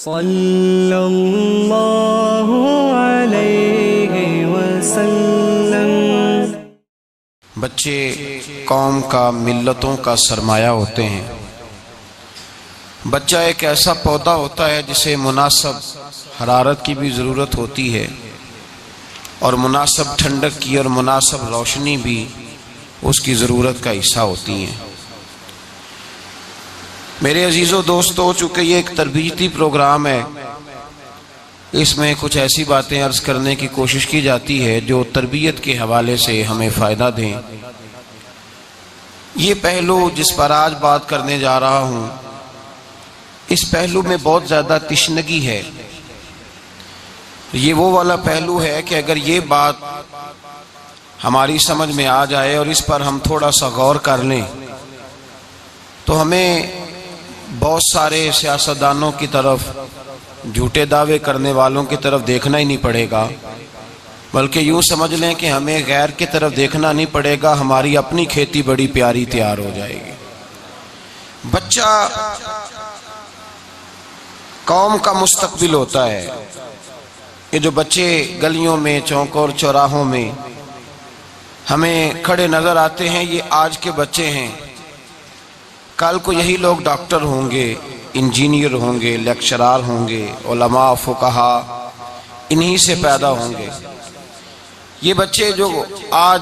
صلی اللہ علیہ وسلم۔ بچے قوم کا، ملتوں کا سرمایہ ہوتے ہیں۔ بچہ ایک ایسا پودا ہوتا ہے جسے مناسب حرارت کی بھی ضرورت ہوتی ہے اور مناسب ٹھنڈک کی اور مناسب روشنی بھی اس کی ضرورت کا حصہ ہوتی ہیں۔ میرے عزیزو دوستو، چونکہ یہ ایک تربیتی پروگرام ہے، اس میں کچھ ایسی باتیں عرض کرنے کی کوشش کی جاتی ہے جو تربیت کے حوالے سے ہمیں فائدہ دیں۔ یہ پہلو جس پر آج بات کرنے جا رہا ہوں، اس پہلو میں بہت زیادہ تشنگی ہے۔ یہ وہ والا پہلو ہے کہ اگر یہ بات ہماری سمجھ میں آ جائے اور اس پر ہم تھوڑا سا غور کر لیں تو ہمیں بہت سارے سیاستدانوں کی طرف، جھوٹے دعوے کرنے والوں کی طرف دیکھنا ہی نہیں پڑے گا، بلکہ یوں سمجھ لیں کہ ہمیں غیر کی طرف دیکھنا نہیں پڑے گا، ہماری اپنی کھیتی بڑی پیاری تیار ہو جائے گی۔ بچہ قوم کا مستقبل ہوتا ہے۔ یہ جو بچے گلیوں میں، چوکوں اور چوراہوں میں ہمیں کھڑے نظر آتے ہیں، یہ آج کے بچے ہیں۔ کل کو یہی لوگ ڈاکٹر ہوں گے، انجینئر ہوں گے، لیکچرار ہوں گے، علماء، فقہا، انہی سے پیدا ہوں گے۔ یہ بچے جو آج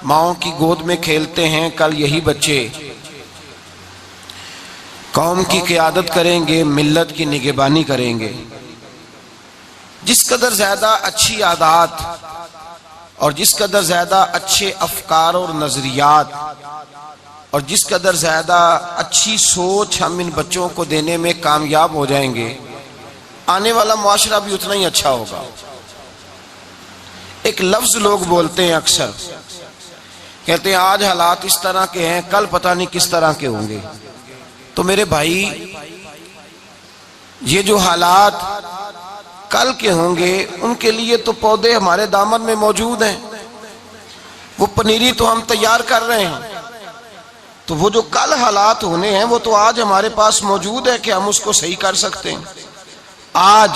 ماؤں کی گود میں کھیلتے ہیں، کل یہی بچے قوم کی قیادت کریں گے، ملت کی نگہبانی کریں گے۔ جس قدر زیادہ اچھی عادات اور جس قدر زیادہ اچھے افکار اور نظریات اور جس قدر زیادہ اچھی سوچ ہم ان بچوں کو دینے میں کامیاب ہو جائیں گے، آنے والا معاشرہ بھی اتنا ہی اچھا ہوگا۔ ایک لفظ لوگ بولتے ہیں اکثر، کہتے ہیں آج حالات اس طرح کے ہیں، کل پتہ نہیں کس طرح کے ہوں گے۔ تو میرے بھائی، یہ جو حالات کل کے ہوں گے ان کے لیے تو پودے ہمارے دامن میں موجود ہیں، وہ پنیری تو ہم تیار کر رہے ہیں۔ تو وہ جو کل حالات ہونے ہیں وہ تو آج ہمارے پاس موجود ہے کہ ہم اس کو صحیح کر سکتے ہیں۔ آج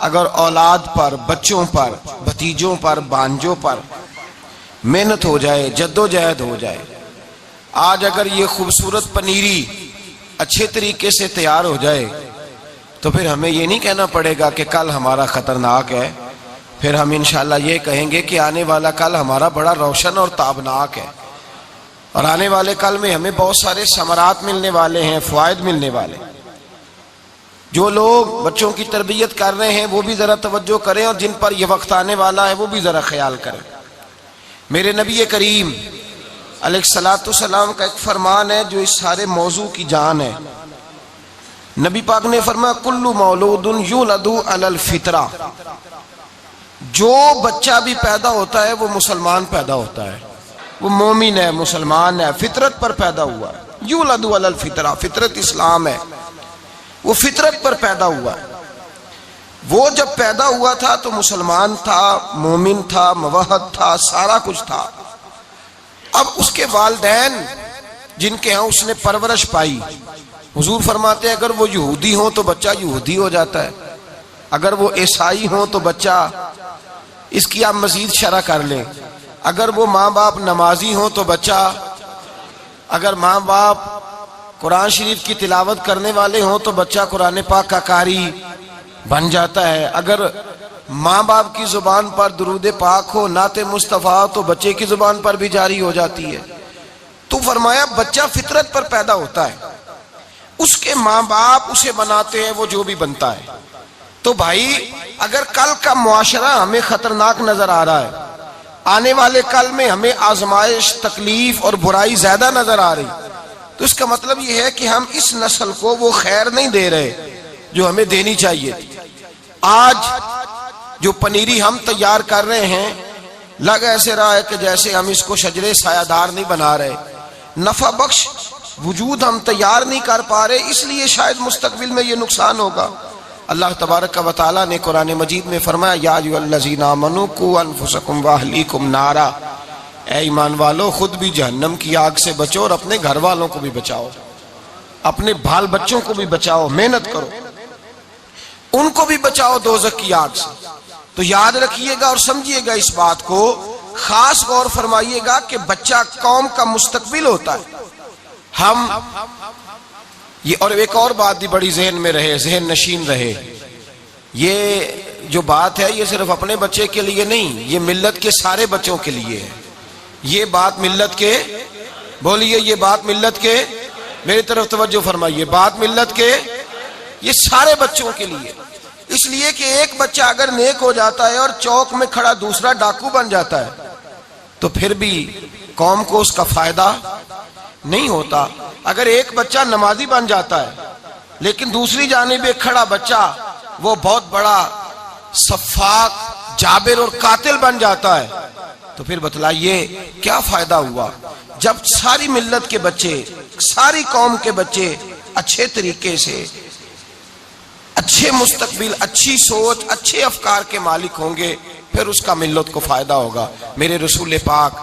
اگر اولاد پر، بچوں پر، بھتیجوں پر، بانجوں پر محنت ہو جائے، جدوجہد ہو جائے، آج اگر یہ خوبصورت پنیری اچھے طریقے سے تیار ہو جائے تو پھر ہمیں یہ نہیں کہنا پڑے گا کہ کل ہمارا خطرناک ہے، پھر ہم انشاءاللہ یہ کہیں گے کہ آنے والا کل ہمارا بڑا روشن اور تابناک ہے، اور آنے والے کل میں ہمیں بہت سارے ثمرات ملنے والے ہیں، فوائد ملنے والے ہیں۔ جو لوگ بچوں کی تربیت کر رہے ہیں وہ بھی ذرا توجہ کریں، اور جن پر یہ وقت آنے والا ہے وہ بھی ذرا خیال کریں۔ میرے نبی کریم علیہ السلام کا ایک فرمان ہے جو اس سارے موضوع کی جان ہے۔ نبی پاک نے فرمایا کل مولود یولد علی الفطرہ، جو بچہ بھی پیدا ہوتا ہے وہ مسلمان پیدا ہوتا ہے، وہ مومن ہے، مسلمان ہے، فطرت پر پیدا ہوا ہے۔ یولد علی الفطرہ، فطرت اسلام ہے، وہ فطرت پر پیدا ہوا ہے۔ وہ جب پیدا ہوا تھا تو مسلمان تھا، مومن تھا، موحد تھا، سارا کچھ تھا۔ اب اس کے والدین جن کے ہاں اس نے پرورش پائی، حضور فرماتے ہیں اگر وہ یہودی ہوں تو بچہ یہودی ہو جاتا ہے، اگر وہ عیسائی ہوں تو بچہ، اس کی آپ مزید شرح کر لیں، اگر وہ ماں باپ نمازی ہوں تو بچہ، اگر ماں باپ قرآن شریف کی تلاوت کرنے والے ہوں تو بچہ قرآن پاک کا قاری بن جاتا ہے، اگر ماں باپ کی زبان پر درود پاک ہو، نعت مصطفیٰ تو بچے کی زبان پر بھی جاری ہو جاتی ہے۔ تو فرمایا بچہ فطرت پر پیدا ہوتا ہے، اس کے ماں باپ اسے بناتے ہیں، وہ جو بھی بنتا ہے۔ تو بھائی اگر کل کا معاشرہ ہمیں خطرناک نظر آ رہا ہے، آنے والے کل میں ہمیں آزمائش، تکلیف اور برائی زیادہ نظر آ رہی، تو اس کا مطلب یہ ہے کہ ہم اس نسل کو وہ خیر نہیں دے رہے جو ہمیں دینی چاہیے۔ آج جو پنیری ہم تیار کر رہے ہیں، لگ ایسے رہا ہے کہ جیسے ہم اس کو شجرے سایہ دار نہیں بنا رہے، نفع بخش وجود ہم تیار نہیں کر پا رہے، اس لیے شاید مستقبل میں یہ نقصان ہوگا۔ اللہ تبارک و تعالیٰ نے قرآن مجید میں فرمایا یا ایھا الذین آمنوا قوا انفسکم واہلیکم نارا، اے ایمان والو خود بھی جہنم کی آگ سے بچو اور اپنے گھر والوں کو بھی بچاؤ، اپنے بال بچوں کو بھی بچاؤ، محنت کرو۔ ان کو بھی بچاؤ دوزخ کی آگ سے۔ تو یاد رکھیے گا اور سمجھیے گا اس بات کو، خاص غور فرمائیے گا کہ بچہ قوم کا مستقبل ہوتا ہے۔ ہم یہ، اور ایک اور بات بھی بڑی ذہن میں رہے، ذہن نشین رہے، یہ جو بات ہے یہ صرف اپنے بچے کے لیے نہیں، یہ ملت کے سارے بچوں کے لیے ہے۔ یہ بات ملت کے، بولیے یہ بات ملت کے، میری طرف توجہ فرمائیے، بات ملت کے، یہ سارے بچوں کے لیے۔ اس لیے کہ ایک بچہ اگر نیک ہو جاتا ہے اور چوک میں کھڑا دوسرا ڈاکو بن جاتا ہے تو پھر بھی قوم کو اس کا فائدہ نہیں ہوتا۔ اگر ایک بچہ نمازی بن جاتا ہے لیکن دوسری جانب ایک کھڑا بچہ وہ بہت بڑا سفاک، جابر اور قاتل بن جاتا ہے تو پھر بتلائیے کیا فائدہ ہوا؟ جب ساری ملت کے بچے، ساری قوم کے بچے اچھے طریقے سے، اچھے مستقبل، اچھی سوچ، اچھے افکار کے مالک ہوں گے، پھر اس کا ملت کو فائدہ ہوگا۔ میرے رسول پاک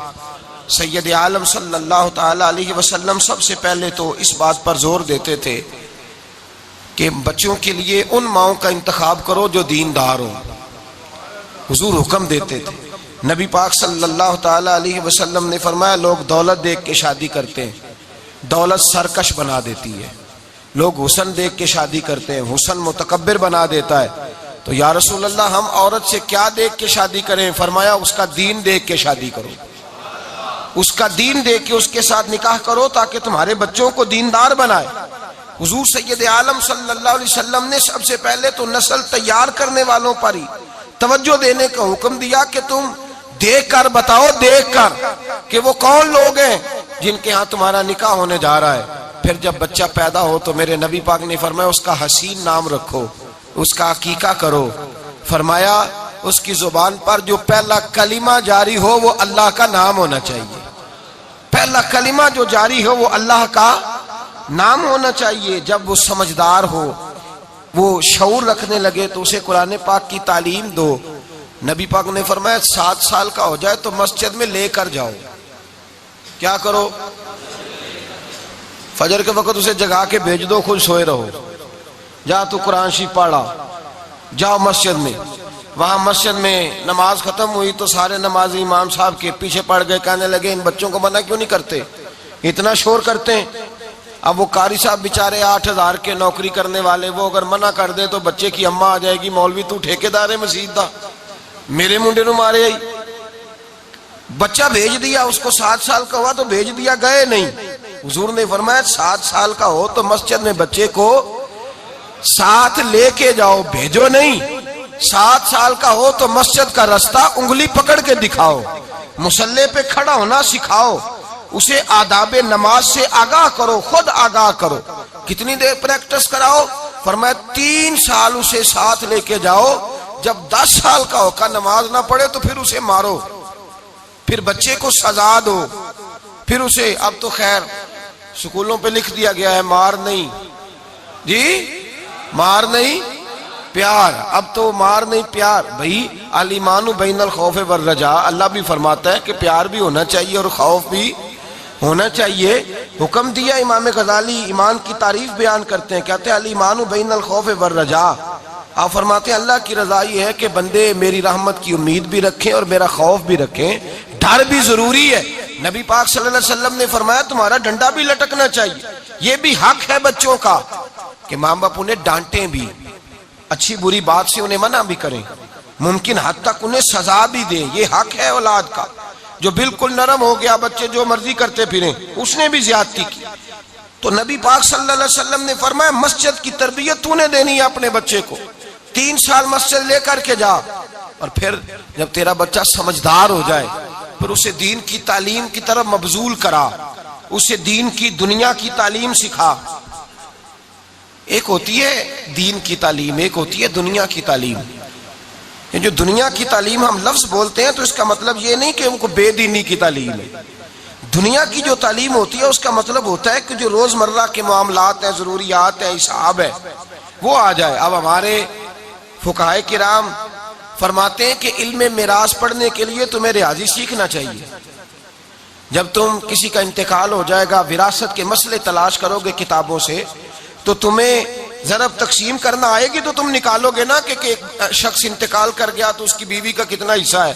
سید عالم صلی اللہ تعالی علیہ وسلم سب سے پہلے تو اس بات پر زور دیتے تھے کہ بچوں کے لیے ان ماؤں کا انتخاب کرو جو دیندار ہوں۔ حضور حکم دیتے تھے۔ نبی پاک صلی اللہ تعالی علیہ وسلم نے فرمایا لوگ دولت دیکھ کے شادی کرتے ہیں، دولت سرکش بنا دیتی ہے۔ لوگ حسن دیکھ کے شادی کرتے ہیں، حسن متکبر بنا دیتا ہے۔ تو یا رسول اللہ ہم عورت سے کیا دیکھ کے شادی کریں؟ فرمایا اس کا دین دیکھ کے شادی کرو، اس کا دین دیکھ کے اس کے ساتھ نکاح کرو تاکہ تمہارے بچوں کو دیندار بنائے۔ حضور سید عالم صلی اللہ علیہ وسلم نے سب سے پہلے تو نسل تیار کرنے والوں پر ہی توجہ دینے کا حکم دیا کہ تم دیکھ کر بتاؤ، دیکھ کر کہ وہ کون لوگ ہیں جن کے ہاں تمہارا نکاح ہونے جا رہا ہے۔ پھر جب بچہ پیدا ہو تو میرے نبی پاک نے فرمایا اس کا حسین نام رکھو، اس کا عقیقہ کرو۔ فرمایا اس کی زبان پر جو پہلا کلمہ جاری ہو وہ اللہ کا نام ہونا چاہیے، پہلا کلمہ جو جاری ہو وہ اللہ کا نام ہونا چاہیے۔ جب وہ سمجھدار ہو، وہ شعور رکھنے لگے تو اسے قرآن پاک کی تعلیم دو۔ نبی پاک نے فرمایا 7 سال کا ہو جائے تو مسجد میں لے کر جاؤ۔ کیا کرو؟ فجر کے وقت اسے جگا کے بھیج دو، خود سوئے رہو، جا تو قرآن شریف پڑھا، جاؤ مسجد میں۔ وہاں مسجد میں نماز ختم ہوئی تو سارے نمازی امام صاحب کے پیچھے پڑ گئے، کہنے لگے ان بچوں کو منع کیوں نہیں کرتے، اتنا شور کرتے ہیں۔ اب وہ قاری صاحب بیچارے 8,000 کے نوکری کرنے والے، وہ اگر منع کر دے تو بچے کی اماں آ جائے گی، مولوی تو ٹھیکیدار ہے مسجد دا، میرے منڈے نو مارے آئی۔ بچہ بھیج دیا، اس کو 7 سال کا ہوا تو بھیج دیا، گئے نہیں۔ حضور نے فرمایا 7 سال کا ہو تو مسجد میں بچے کو ساتھ لے کے جاؤ، بھیجو نہیں۔ 7 سال کا ہو تو مسجد کا رستہ انگلی پکڑ کے دکھاؤ، مصلی پہ کھڑا ہونا سکھاؤ، اسے آداب نماز سے آگاہ کرو، خود آگاہ کرو۔ کتنی دیر پریکٹس کراؤ؟ فرمایا 3 سال اسے ساتھ لے کے جاؤ، جب 10 سال کا ہو کر نماز نہ پڑھے تو پھر اسے مارو، پھر بچے کو سزا دو، پھر اسے، اب تو خیر سکولوں پہ لکھ دیا گیا ہے مار نہیں، جی مار نہیں پیار، اب تو مار نہیں پیار۔ بھائی الایمان بین الخوف والرجاء، اللہ بھی فرماتا ہے کہ پیار بھی ہونا چاہیے اور خوف بھی ہونا چاہیے۔ حکم دیا، امام غزالی ایمان کی تعریف بیان کرتے ہیں، کہتے ہیں الایمان بین الخوف والرجاء، آپ فرماتے ہیں اللہ کی رضا یہ ہے کہ بندے میری رحمت کی امید بھی رکھیں اور میرا خوف بھی رکھیں، ڈر بھی ضروری ہے۔ نبی پاک صلی اللہ علیہ وسلم نے فرمایا تمہارا ڈنڈا بھی لٹکنا چاہیے، یہ بھی حق ہے بچوں کا کہ ماں باپ انہیں ڈانٹیں بھی، اچھی بری بات سے انہیں منع بھی کریں، ممکن حد تک انہیں سزا بھی دیں، یہ حق ہے اولاد کا۔ جو بالکل نرم ہو گیا، بچے جو مرضی کرتے پھریں، اس نے بھی زیادتی کی۔ تو نبی پاک صلی اللہ علیہ وسلم نے فرمایا مسجد کی تربیت تو نے دینی ہے اپنے بچے کو، 3 سال مسجد لے کر کے جا، اور پھر جب تیرا بچہ سمجھدار ہو جائے پھر اسے دین کی تعلیم کی طرف مبذول کرا، اسے دین کی دنیا کی تعلیم سکھا۔ ایک ہوتی ہے دین کی تعلیم، ایک ہوتی ہے دنیا کی تعلیم۔ یہ جو دنیا کی تعلیم ہم لفظ بولتے ہیں تو اس کا مطلب یہ نہیں کہ ان کو بے دینی کی تعلیم ہے۔ دنیا کی جو تعلیم ہوتی ہے اس کا مطلب ہوتا ہے کہ جو روزمرہ کے معاملات ہیں، ضروریات ہیں، حساب ہے، وہ آ جائے۔ اب ہمارے فقہائے کرام فرماتے ہیں کہ علم میراث پڑھنے کے لیے تمہیں ریاضی سیکھنا چاہیے۔ جب تم کسی کا انتقال ہو جائے گا، وراثت کے مسئلے تلاش کرو گے کتابوں سے، تو تمہیں ضرب تقسیم کرنا آئے گی تو تم نکالو گے نا کہ ایک شخص انتقال کر گیا تو اس کی بیوی کا کتنا حصہ ہے،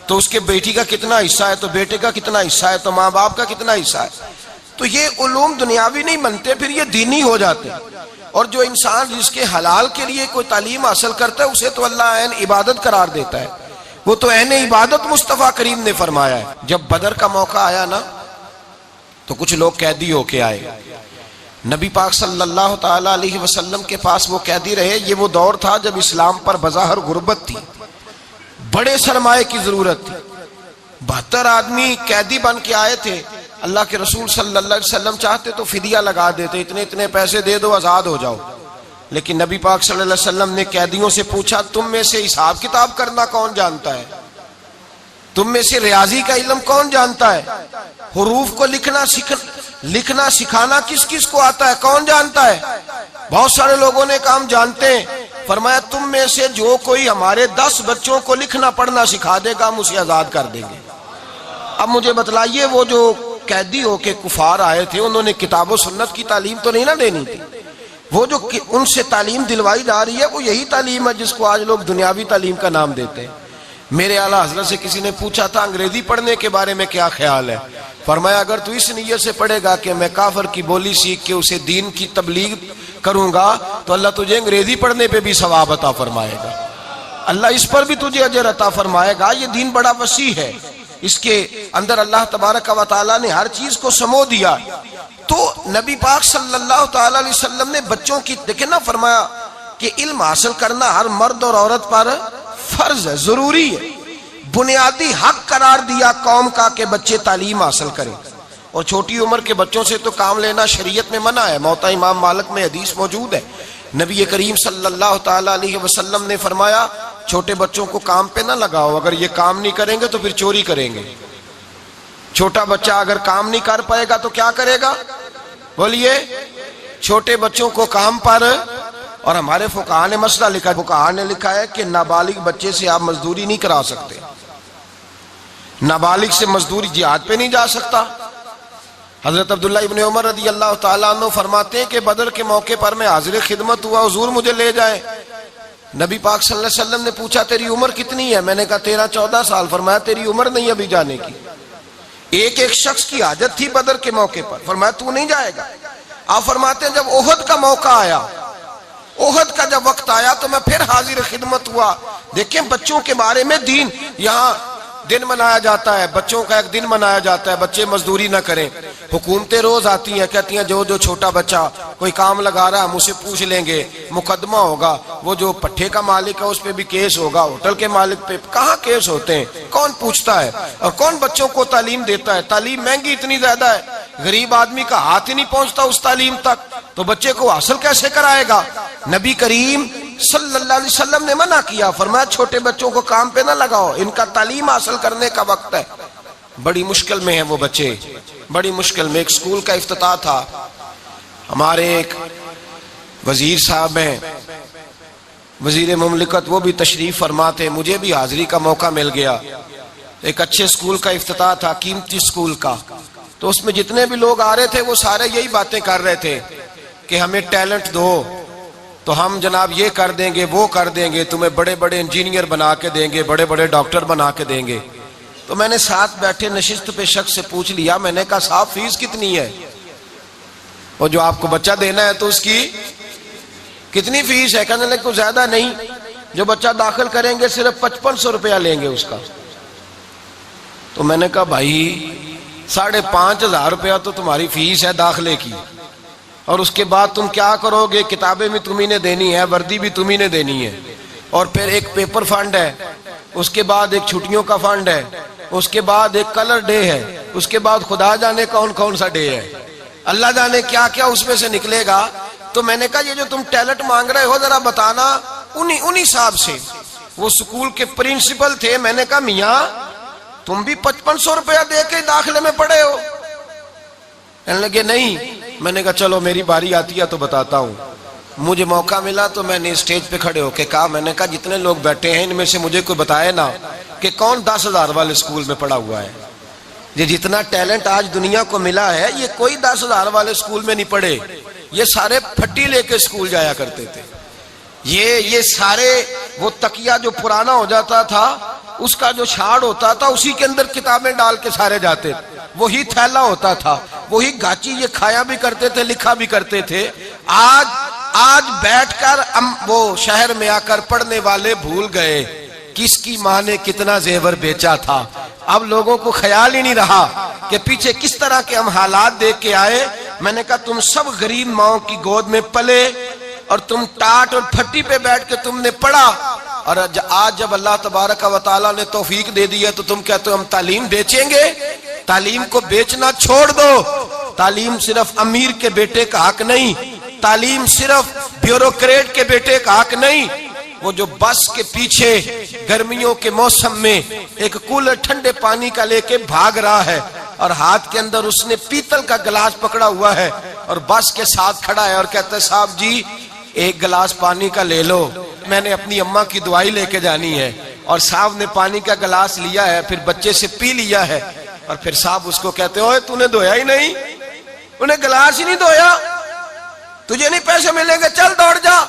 تو اس کے بیٹی کا کتنا حصہ ہے، تو بیٹے کا کتنا حصہ ہے، تو ماں باپ کا کتنا حصہ ہے. تو یہ علوم دنیاوی نہیں بنتے، پھر یہ دینی ہو جاتے. اور جو انسان جس کے حلال کے لیے کوئی تعلیم حاصل کرتا ہے اسے تو اللہ عین عبادت قرار دیتا ہے. وہ تو عین عبادت مصطفیٰ کریم نے فرمایا ہے. جب بدر کا موقع آیا نا تو کچھ لوگ قیدی ہو کے آئے. نبی پاک صلی اللہ تعالی علیہ وسلم کے پاس وہ قیدی رہے. یہ وہ دور تھا جب اسلام پر بظاہر غربت تھی، بڑے سرمایے کی ضرورت تھی. 72 آدمی قیدی بن کے آئے تھے. اللہ کے رسول صلی اللہ علیہ وسلم چاہتے تو فدیہ لگا دیتے، اتنے پیسے دے دو آزاد ہو جاؤ. لیکن نبی پاک صلی اللہ علیہ وسلم نے قیدیوں سے پوچھا تم میں سے حساب کتاب کرنا کون جانتا ہے؟ تم میں سے ریاضی کا علم کون جانتا ہے؟ حروف کو لکھنا سکھانا کس کس کو آتا ہے؟ کون جانتا ہے؟ بہت سارے لوگوں نے کام جانتے ہیں. فرمایا تم میں سے جو کوئی ہمارے 10 بچوں کو لکھنا پڑھنا سکھا دے گا ہم اسے آزاد کر دیں گے. اب مجھے بتلائیے وہ جو قیدی ہو کے کفار آئے تھے انہوں نے کتاب و سنت کی تعلیم تو نہیں نہ دینی تھی. وہ جو ان سے تعلیم دلوائی جا رہی ہے وہ یہی تعلیم ہے جس کو آج لوگ دنیاوی تعلیم کا نام دیتے ہیں. میرے اعلیٰ حضرت سے کسی نے پوچھا تھا انگریزی پڑھنے کے بارے میں کیا خیال ہے؟ فرمایا اگر تو اس نیت سے پڑھے گا کہ میں کافر کی بولی سیکھ کے اسے دین کی تبلیغ کروں گا تو اللہ تجھے انگریزی پڑھنے پہ بھی ثواب عطا فرمائے گا، اللہ اس پر بھی تجھے اجر عطا فرمائے گا. یہ دین بڑا وسیع ہے، اس کے اندر اللہ تبارک و تعالیٰ نے ہر چیز کو سمو دیا. تو نبی پاک صلی اللہ تعالی علیہ وسلم نے بچوں کی دیکھیں نا فرمایا کہ علم حاصل کرنا ہر مرد اور عورت پر فرض ہے، ضروری ہے، بنیادی حق قرار دیا قوم کا کہ بچے تعلیم حاصل کریں. اور چھوٹی عمر کے بچوں سے تو کام لینا شریعت میں منع ہے. موطا امام مالک میں حدیث موجود ہے، نبی کریم صلی اللہ تعالی علیہ وسلم نے فرمایا چھوٹے بچوں کو کام پہ نہ لگاؤ، اگر یہ کام نہیں کریں گے تو پھر چوری کریں گے. چھوٹا بچہ اگر کام نہیں کر پائے گا تو کیا کرے گا؟ بولیے. چھوٹے بچوں کو کام پر، اور ہمارے فقہاء نے مسئلہ لکھا ہے، فقہاء نے لکھا ہے کہ نابالغ بچے سے آپ مزدوری نہیں کرا سکتے. نابالغ سے مزدوری جہاد پہ نہیں جا سکتا. حضرت عبداللہ ابن عمر رضی اللہ تعالیٰ عنہ فرماتے ہیں کہ بدر کے موقع پر میں حاضر خدمت ہوا، حضور مجھے لے جائیں. نبی پاک صلی اللہ علیہ وسلم نے پوچھا تیری عمر کتنی ہے؟ میں نے کہا 13-14 سال. فرمایا تیری عمر نہیں ابھی جانے کی. ایک شخص کی حاجت تھی بدر کے موقع پر، فرمایا تو نہیں جائے گا. آپ فرماتے ہیں جب احد کا موقع آیا، احد کا جب وقت آیا تو میں پھر حاضر خدمت ہوا. دیکھیں بچوں کے بارے میں دین، یہاں دن منایا جاتا ہے، بچوں کا ایک دن منایا جاتا ہے بچے مزدوری نہ کریں. حکومتیں روز آتی ہیں کہتی ہیں جو چھوٹا بچہ کوئی کام لگا رہا ہے ہم اسے پوچھ لیں گے، مقدمہ ہوگا. وہ جو پٹھے کا مالک ہے اس پہ بھی کیس ہوگا، ہوٹل کے مالک پہ کہاں کیس ہوتے ہیں؟ کون پوچھتا ہے؟ اور کون بچوں کو تعلیم دیتا ہے؟ تعلیم مہنگی اتنی زیادہ ہے، غریب آدمی کا ہاتھ ہی نہیں پہنچتا اس تعلیم تک، تو بچے کو حاصل کیسے کرائے گا؟ نبی کریم صلی اللہ علیہ وسلم نے منع کیا، فرمایا چھوٹے بچوں کو کام پہ نہ لگاؤ، ان کا تعلیم حاصل کرنے کا وقت ہے. بڑی مشکل میں ہیں وہ بچے، بڑی مشکل میں. ایک سکول کا افتتاح تھا، ہمارے ایک وزیر صاحب ہیں، وزیر مملکت، وہ بھی تشریف فرما تھے، مجھے بھی حاضری کا موقع مل گیا. ایک اچھے سکول کا افتتاح تھا، قیمتی سکول کا. تو اس میں جتنے بھی لوگ آ رہے تھے وہ سارے یہی باتیں کر رہے تھے کہ ہمیں ٹیلنٹ دو تو ہم جناب یہ کر دیں گے وہ کر دیں گے، تمہیں بڑے بڑے انجینئر بنا کے دیں گے، بڑے بڑے ڈاکٹر بنا کے دیں گے. تو میں نے ساتھ بیٹھے نشست پہ شخص سے پوچھ لیا، میں نے کہا صاحب فیس کتنی ہے؟ اور جو آپ کو بچہ دینا ہے تو اس کی کتنی فیس ہے؟ کہنے لگے کوئی زیادہ نہیں، جو بچہ داخل کریں گے صرف 5500 روپیہ لیں گے اس کا. تو میں نے کہا بھائی 5500 روپیہ تو تمہاری فیس ہے داخلے کی، اور اس کے بعد تم کیا کرو گے؟ کتابیں بھی تمہیں نے دینی ہے، وردی بھی تمہیں نے دینی ہے، اور پھر ایک پیپر فنڈ ہے، اس کے بعد ایک چھٹیوں کا فنڈ ہے، اس کے بعد ایک کلر ڈے ہے، اس کے بعد خدا جانے کون کون سا ڈے ہے، اللہ جانے کیا کیا اس میں سے نکلے گا. تو میں نے کہا یہ جو تم ٹیلنٹ مانگ رہے ہو ذرا بتانا انہی صاحب سے. وہ سکول کے پرنسپل تھے. میں نے کہا میاں تم بھی 5500 روپیہ دے کے داخلے میں پڑے ہو؟ کہنے لگے نہیں. میں نے کہا چلو میری باری آتی ہے تو بتاتا ہوں. مجھے موقع ملا تو میں نے اسٹیج پہ کھڑے ہو کے کہا، میں نے کہا جتنے لوگ بیٹھے ہیں ان میں سے مجھے کوئی بتائے نا کہ کون 10,000 والے اسکول میں پڑھا ہوا ہے. یہ جتنا ٹیلنٹ آج دنیا کو ملا ہے یہ کوئی 10,000 والے اسکول میں نہیں پڑھے. یہ سارے پھٹی لے کے اسکول جایا کرتے تھے. یہ سارے وہ تکیہ جو پرانا ہو جاتا تھا اس کا جو چھاڑ ہوتا تھا اسی کے اندر کتابیں ڈال کے سارے جاتے تھے. وہی تھیلا ہوتا تھا, وہی گاچی, یہ کھایا بھی کرتے تھے, لکھا بھی کرتے تھے. آج بیٹھ کر وہ شہر میں آ کر پڑھنے والے بھول گئے کس کی ماں نے کتنا زیور بیچا تھا. اب لوگوں کو خیال ہی نہیں رہا کہ پیچھے کس طرح کے ہم حالات دیکھ کے آئے. میں نے کہا تم سب غریب ماؤں کی گود میں پلے اور تم ٹاٹ اور پھٹی پہ بیٹھ کے تم نے پڑھا, اور آج جب اللہ تبارک و تعالیٰ نے توفیق دے دی ہے تو تم کہتے ہو ہم تعلیم بیچیں گے. تعلیم کو بیچنا چھوڑ دو. تعلیم صرف امیر کے بیٹے کا حق نہیں, تعلیم صرف بیوروکریٹ کے بیٹے کا حق نہیں. وہ جو بس کے پیچھے گرمیوں کے موسم میں ایک کولر ٹھنڈے پانی کا لے کے بھاگ رہا ہے اور ہاتھ کے اندر اس نے پیتل کا گلاس پکڑا ہوا ہے اور بس کے ساتھ کھڑا ہے اور کہتا ہے صاحب جی ایک گلاس پانی کا لے لو, میں نے اپنی اماں کی دعائی لے کے جانی ہے. اور صاحب نے پانی کا گلاس لیا ہے, پھر بچے سے پی لیا ہے, اور پھر صاحب اس کو کہتے ہوئے تو نے دھویا ہی نہیں, انہیں گلاس ہی نہیں دھویا, تجھے نہیں پیسے ملیں گے, چل دوڑ جا.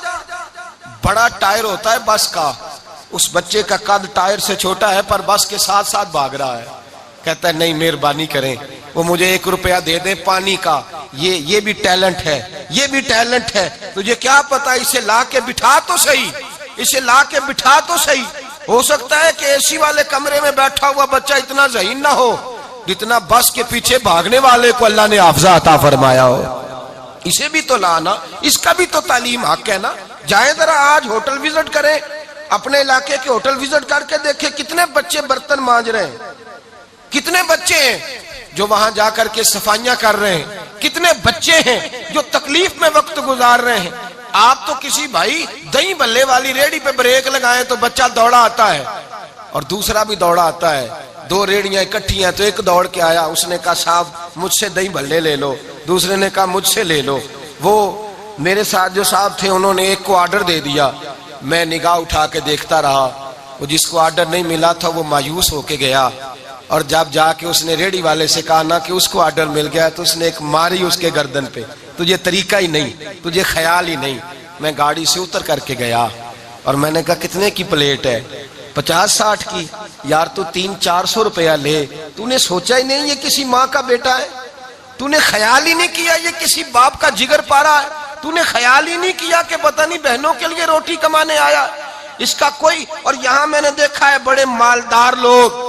بڑا ٹائر ہوتا ہے بس کا, اس بچے کا قد ٹائر سے چھوٹا ہے پر بس کے ساتھ ساتھ بھاگ رہا ہے. کہتا ہے نہیں مہربانی کریں, وہ مجھے 1 روپیہ دے دیں پانی کا, یہ بھی ٹیلنٹ ہے, یہ بھی ٹیلنٹ ہے. تجھے کیا پتا, اسے لا کے بٹھا تو صحیح, اسے لا کے بٹھا تو صحیح. ہو سکتا ہے کہ اے سی والے کمرے میں بیٹھا ہوا بچہ اتنا ذہین نہ ہو جتنا بس کے پیچھے بھاگنے والے کو اللہ نے حافظہ عطا فرمایا ہو. اسے بھی تو لانا, اس کا بھی تو تعلیم حق ہے نا. جائیں ذرا آج ہوٹل وزٹ کریں, اپنے علاقے کے ہوٹل وزٹ کر کے دیکھیں کتنے بچے برتن مانج رہے ہیں, کتنے بچے ہیں جو وہاں جا کر کے صفائیاں کر رہے ہیں, کتنے بچے ہیں جو تکلیف میں وقت گزار رہے ہیں. آپ تو کسی بھائی دہی بھلے والی ریڑھی پہ بریک لگائیں تو بچہ دوڑا آتا ہے اور دوسرا بھی دوڑا آتا ہے. 2 ریڑیاں اکٹھی ہیں تو ایک دوڑ کے آیا, اس نے کہا صاحب مجھ سے دہی بھلے لے لو, دوسرے نے کہا مجھ سے لے لو. وہ میرے ساتھ جو صاحب تھے انہوں نے ایک کو آرڈر دے دیا, میں نگاہ اٹھا کے دیکھتا رہا, وہ جس کو آرڈر نہیں ملا تھا وہ مایوس ہو کے گیا, اور جب جا کے اس نے ریڑھی والے سے کہا نا کہ اس کو آرڈر مل گیا تو اس نے ایک ماری اس کے گردن پہ, تجھے طریقہ ہی نہیں, تجھے خیال ہی نہیں. میں گاڑی سے اتر کر کے گیا اور میں نے کہا کتنے کی پلیٹ ہے, 50-60 کی. یار تو 300-400 روپیہ لے, تو نے سوچا ہی نہیں یہ کسی ماں کا بیٹا ہے, تو نے خیال ہی نہیں کیا یہ کسی باپ کا جگر پارا ہے, تو نے خیال ہی نہیں کیا کہ پتہ نہیں بہنوں کے لیے روٹی کمانے آیا اس کا کوئی. اور یہاں میں نے دیکھا ہے بڑے مالدار لوگ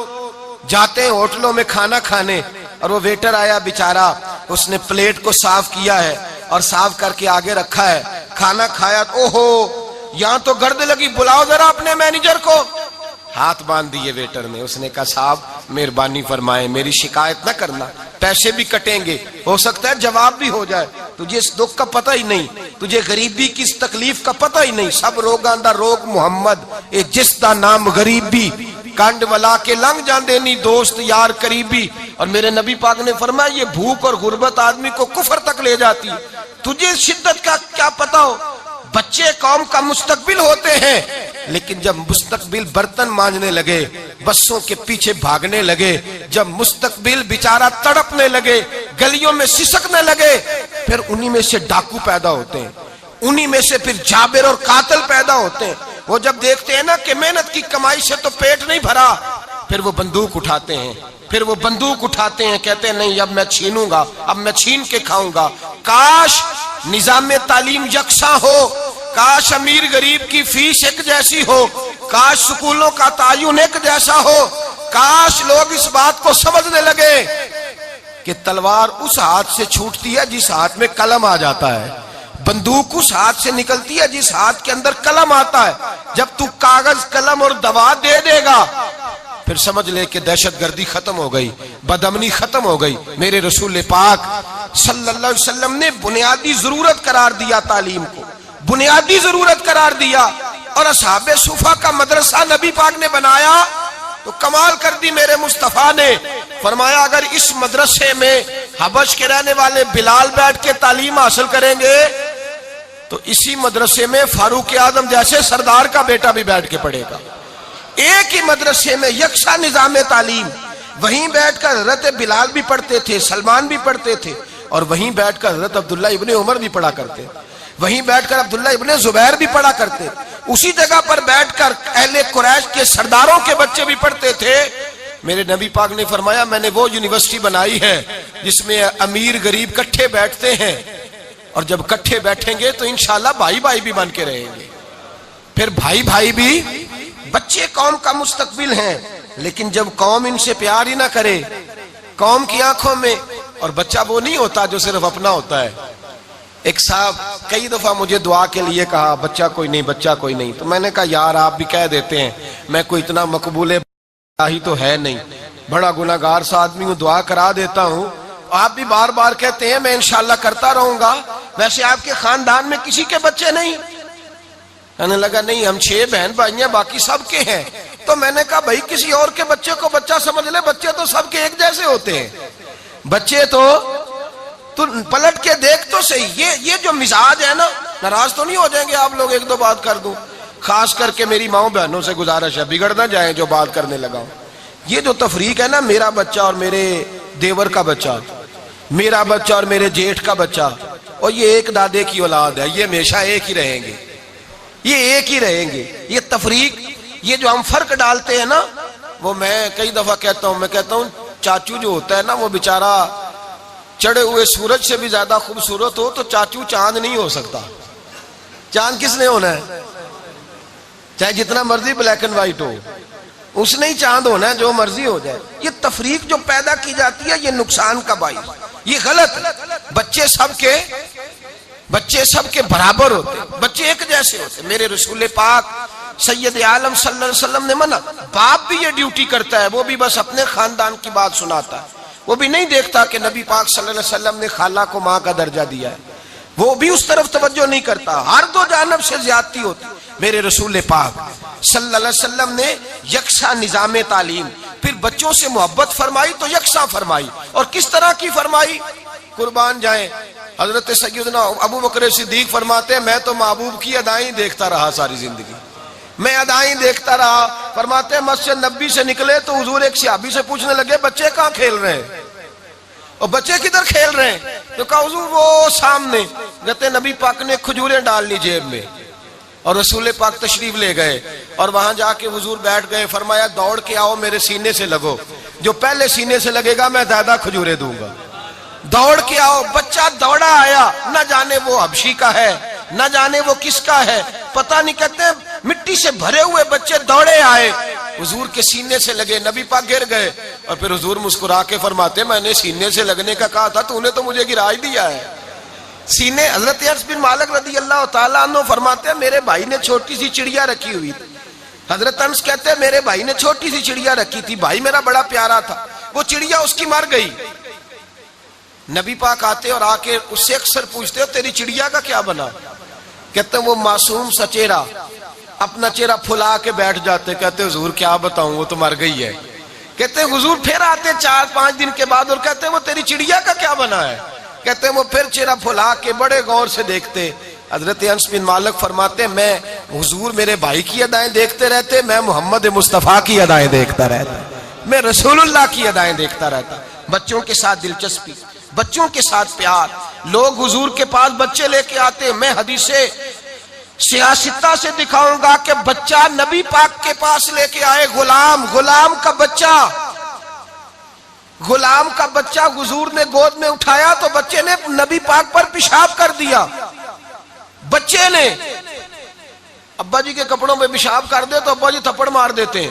جاتے ہیں ہوٹلوں میں کھانا کھانے, اور وہ ویٹر آیا بیچارہ, اس نے پلیٹ کو صاف کیا ہے اور صاف کر کے آگے رکھا ہے, کھانا کھایا, اوہو یہاں تو گرد لگی, بلاؤ ذرا اپنے مینیجر کو. ہاتھ باندھ دیے ویٹر نے, اس نے کہا صاحب مہربانی فرمائیں, میری شکایت نہ کرنا, پیسے بھی کٹیں گے, ہو سکتا ہے جواب بھی ہو جائے, تجھے اس دکھ کا پتہ ہی نہیں, تجھے غریبی کی اس تکلیف کا پتہ ہی نہیں. سب روگاں دا روگ محمد, اے جس دا نام غریبی, کانڈ ولا کے لنگ جاندے نہیں دوست یار قریبی. اور میرے نبی پاک نے فرمایا یہ بھوک اور غربت آدمی کو کفر تک لے جاتی. تجھے شدت کا کیا پتہ ہو, بچے قوم کا مستقبل ہوتے ہیں, لیکن جب مستقبل برتن مانجنے لگے, بسوں کے پیچھے بھاگنے لگے, جب مستقبل بیچارہ تڑپنے لگے, گلیوں میں سسکنے لگے, پھر انہی میں سے ڈاکو پیدا ہوتے ہیں, انہی میں سے پھر جابر اور قاتل پیدا ہوتے ہیں. وہ جب دیکھتے ہیں نا کہ محنت کی کمائی سے تو پیٹ نہیں بھرا, پھر وہ بندوق اٹھاتے ہیں, پھر وہ بندوق اٹھاتے ہیں, کہتے ہیں نہیں اب میں چھینوں گا, اب میں چھین کے کھاؤں گا. کاش نظام تعلیم یکساں ہو, کاش امیر غریب کی فیس ایک جیسی ہو, کاش سکولوں کا تعین ایک جیسا ہو, کاش لوگ اس بات کو سمجھنے لگے کہ تلوار اس ہاتھ سے چھوٹتی ہے جس ہاتھ میں قلم آ جاتا ہے, بندوق اس ہاتھ سے نکلتی ہے جس ہاتھ کے اندر قلم آتا ہے. جب تو کاغذ قلم اور دوا دے دے گا پھر سمجھ لے کہ دہشت گردی ختم ہو گئی, بدامنی ختم ہو گئی. میرے رسول پاک صلی اللہ علیہ وسلم نے بنیادی ضرورت قرار دیا تعلیم کو, بنیادی ضرورت قرار دیا, اور اصحاب صفا کا مدرسہ نبی پاک نے بنایا تو کمال کر دی میرے مصطفیٰ نے. فرمایا اگر اس مدرسے میں حبش کے رہنے والے بلال بیٹھ کے تعلیم حاصل کریں گے تو اسی مدرسے میں فاروق اعظم جیسے سردار کا بیٹا بھی بیٹھ کے پڑھے گا. ایک ہی مدرسے میں یکساں نظام تعلیم, وہیں بیٹھ کر حضرت بلال بھی پڑھتے تھے, سلمان بھی پڑھتے تھے, اور وہیں بیٹھ کر حضرت عبداللہ ابن عمر بھی پڑھا کرتے، وہیں بیٹھ کر عبداللہ ابن زبیر بھی پڑھا کرتے، اسی جگہ پر بیٹھ کر اہل قریش کے سرداروں کے بچے بھی پڑھتے تھے۔ میرے نبی پاک نے فرمایا میں نے وہ یونیورسٹی بنائی ہے جس میں امیر غریب کٹھے بیٹھتے ہیں، اور جب کٹھے بیٹھیں گے تو انشاءاللہ بھائی بھائی بھی بن کے رہیں گے، پھر بھائی بھائی بھی۔ بچے قوم کا مستقبل ہیں، لیکن جب قوم ان سے پیار ہی نہ کرے، قوم کی آنکھوں میں، اور بچہ وہ نہیں ہوتا جو صرف اپنا ہوتا ہے۔ ایک صاحب کئی دفعہ مجھے دعا کے لیے کہا بچہ کوئی نہیں، بچہ کوئی نہیں، تو میں نے کہا یار آپ بھی کہہ دیتے ہیں، میں کوئی اتنا مقبول ہی تو ہے نہیں، بڑا گناہگار سا آدمی ہوں، دعا کرا دیتا ہوں، آپ بھی بار بار کہتے ہیں، میں انشاءاللہ کرتا رہوں گا۔ ویسے آپ کے خاندان میں کسی کے بچے نہیں؟ کہنے لگا نہیں، ہم 6 بہن بھائی ہیں، باقی سب کے ہیں۔ تو میں نے کہا بھائی کسی اور کے بچے کو بچہ سمجھ لے، بچے تو سب کے ایک جیسے ہوتے ہیں، بچے تو پلٹ کے دیکھ تو صحیح۔ یہ جو مزاج ہے نا، ناراض تو نہیں ہو جائیں گے آپ لوگ ایک دو بات کر دوں، خاص کر کے میری ماؤں بہنوں سے گزارش ہے، بگڑ نہ جائیں جو بات کرنے لگا ہوں۔ یہ جو تفریق ہے نا، میرا بچہ اور میرے دیور کا بچہ، میرا بچہ اور میرے جیٹھ کا بچہ، اور یہ ایک دادے کی اولاد ہے، یہ ہمیشہ ایک ہی رہیں گے، یہ ایک ہی رہیں گے۔ یہ تفریق، یہ جو ہم فرق ڈالتے ہیں نا، وہ میں کئی دفعہ کہتا ہوں چاچو جو ہوتا ہے نا، وہ بیچارہ چڑھے ہوئے سورج سے بھی زیادہ خوبصورت ہو تو چاچو چاند نہیں ہو سکتا۔ چاند کس نے ہونا ہے؟ چاہے جتنا مرضی بلیک اینڈ وائٹ ہو، اس نے ہی چاند ہونا ہے، جو مرضی ہو جائے۔ یہ تفریق جو پیدا کی جاتی ہے، یہ نقصان کا باعث، یہ غلط ہے۔ بچے سب کے برابر ہوتے، بچے ایک جیسے ہوتے۔ میرے رسول پاک سید عالم صلی اللہ علیہ وسلم نے منع، باپ بھی یہ ڈیوٹی کرتا ہے، وہ بھی بس اپنے خاندان کی بات سناتا ہے، وہ بھی نہیں دیکھتا کہ نبی پاک صلی اللہ علیہ وسلم نے خالہ کو ماں کا درجہ دیا ہے، وہ بھی اس طرف توجہ نہیں کرتا، ہر دو جانب سے زیادتی ہوتی۔ میرے رسول پاک صلی اللہ علیہ وسلم نے یکساں نظام تعلیم، پھر بچوں سے محبت فرمائی تو یکساں فرمائی، اور کس طرح کی فرمائی؟ قربان جائیں، حضرت سیدنا ابو بکر صدیق فرماتے ہیں میں تو محبوب کی ادائیں دیکھتا رہا ساری زندگی، میں ادائیں دیکھتا رہا۔ فرماتے ہیں مسجد نبی سے نکلے تو حضور ایک صحابی سے پوچھنے لگے بچے کہاں کھیل رہے ہیں، اور بچے کدھر کھیل رہے ہیں؟ تو کہا حضور وہ سامنے۔ کہتے نبی پاک نے کھجوریں ڈال لی جیب میں، اور رسول پاک تشریف لے گئے، اور وہاں جا کے حضور بیٹھ گئے، فرمایا دوڑ کے آؤ میرے سینے سے لگو، جو پہلے سینے سے لگے گا میں زیادہ کھجوریں دوں گا۔ دوڑ کے آؤ، بچہ دوڑا آیا، نہ جانے وہ حبشی کا ہے، نہ جانے وہ کس کا ہے، پتہ نہیں، کہتے ہیں مٹی سے بھرے ہوئے بچے دوڑے آئے، حضور کے سینے سے لگے، نبی پاک گر گئے، اور پھر حضور مسکرا کے فرماتے میں نے سینے سے لگنے کا کہا تھا، تو نے تو مجھے گرا ہی دیا ہے سینے۔ حضرت انس بن مالک رضی اللہ تعالیٰ عنہ فرماتے ہیں میرے بھائی نے چھوٹی سی چڑیا رکھی ہوئی تھی، حضرت انس کہتے ہیں میرے بھائی نے چھوٹی سی چڑیا رکھی تھی، بھائی میرا بڑا پیارا تھا، وہ چڑیا اس کی مر گئی، نبی پاک آتے اور آ کے اس سے اکثر پوچھتے ہو تیری چڑیا کا کیا بنا؟ کہتے ہیں وہ معصوم سا چہرہ، اپنا چہرہ پھلا کے بیٹھ جاتے، کہتے حضور کیا بتاؤں وہ تو مر گئی ہے۔ کہتے ہیں حضور پھر آتے 4-5 دن کے بعد اور کہتے ہیں وہ تیری چڑیا کا کیا بنا ہے؟ کہتے ہیں وہ پھر چہرہ پھلا کے بڑے غور سے دیکھتے۔ حضرت انس بن مالک فرماتے ہیں میں حضور میرے بھائی کی ادائیں دیکھتے رہتے، میں محمد مصطفیٰ کی ادائیں دیکھتا رہتا، میں رسول اللہ کی ادائیں دیکھتا رہتا۔ بچوں کے ساتھ دلچسپی، بچوں کے ساتھ پیار، لوگ حضور کے پاس بچے لے کے آتے، میں حدیث سیاستہ سے دکھاؤں گا کہ بچہ نبی پاک کے پاس لے کے آئے، غلام کا بچہ حضور نے گود میں اٹھایا تو بچے نے نبی پاک پر پیشاب کر دیا، بچے نے، ابا جی کے کپڑوں میں پیشاب کر دے تو ابا جی تھپڑ مار دیتے ہیں،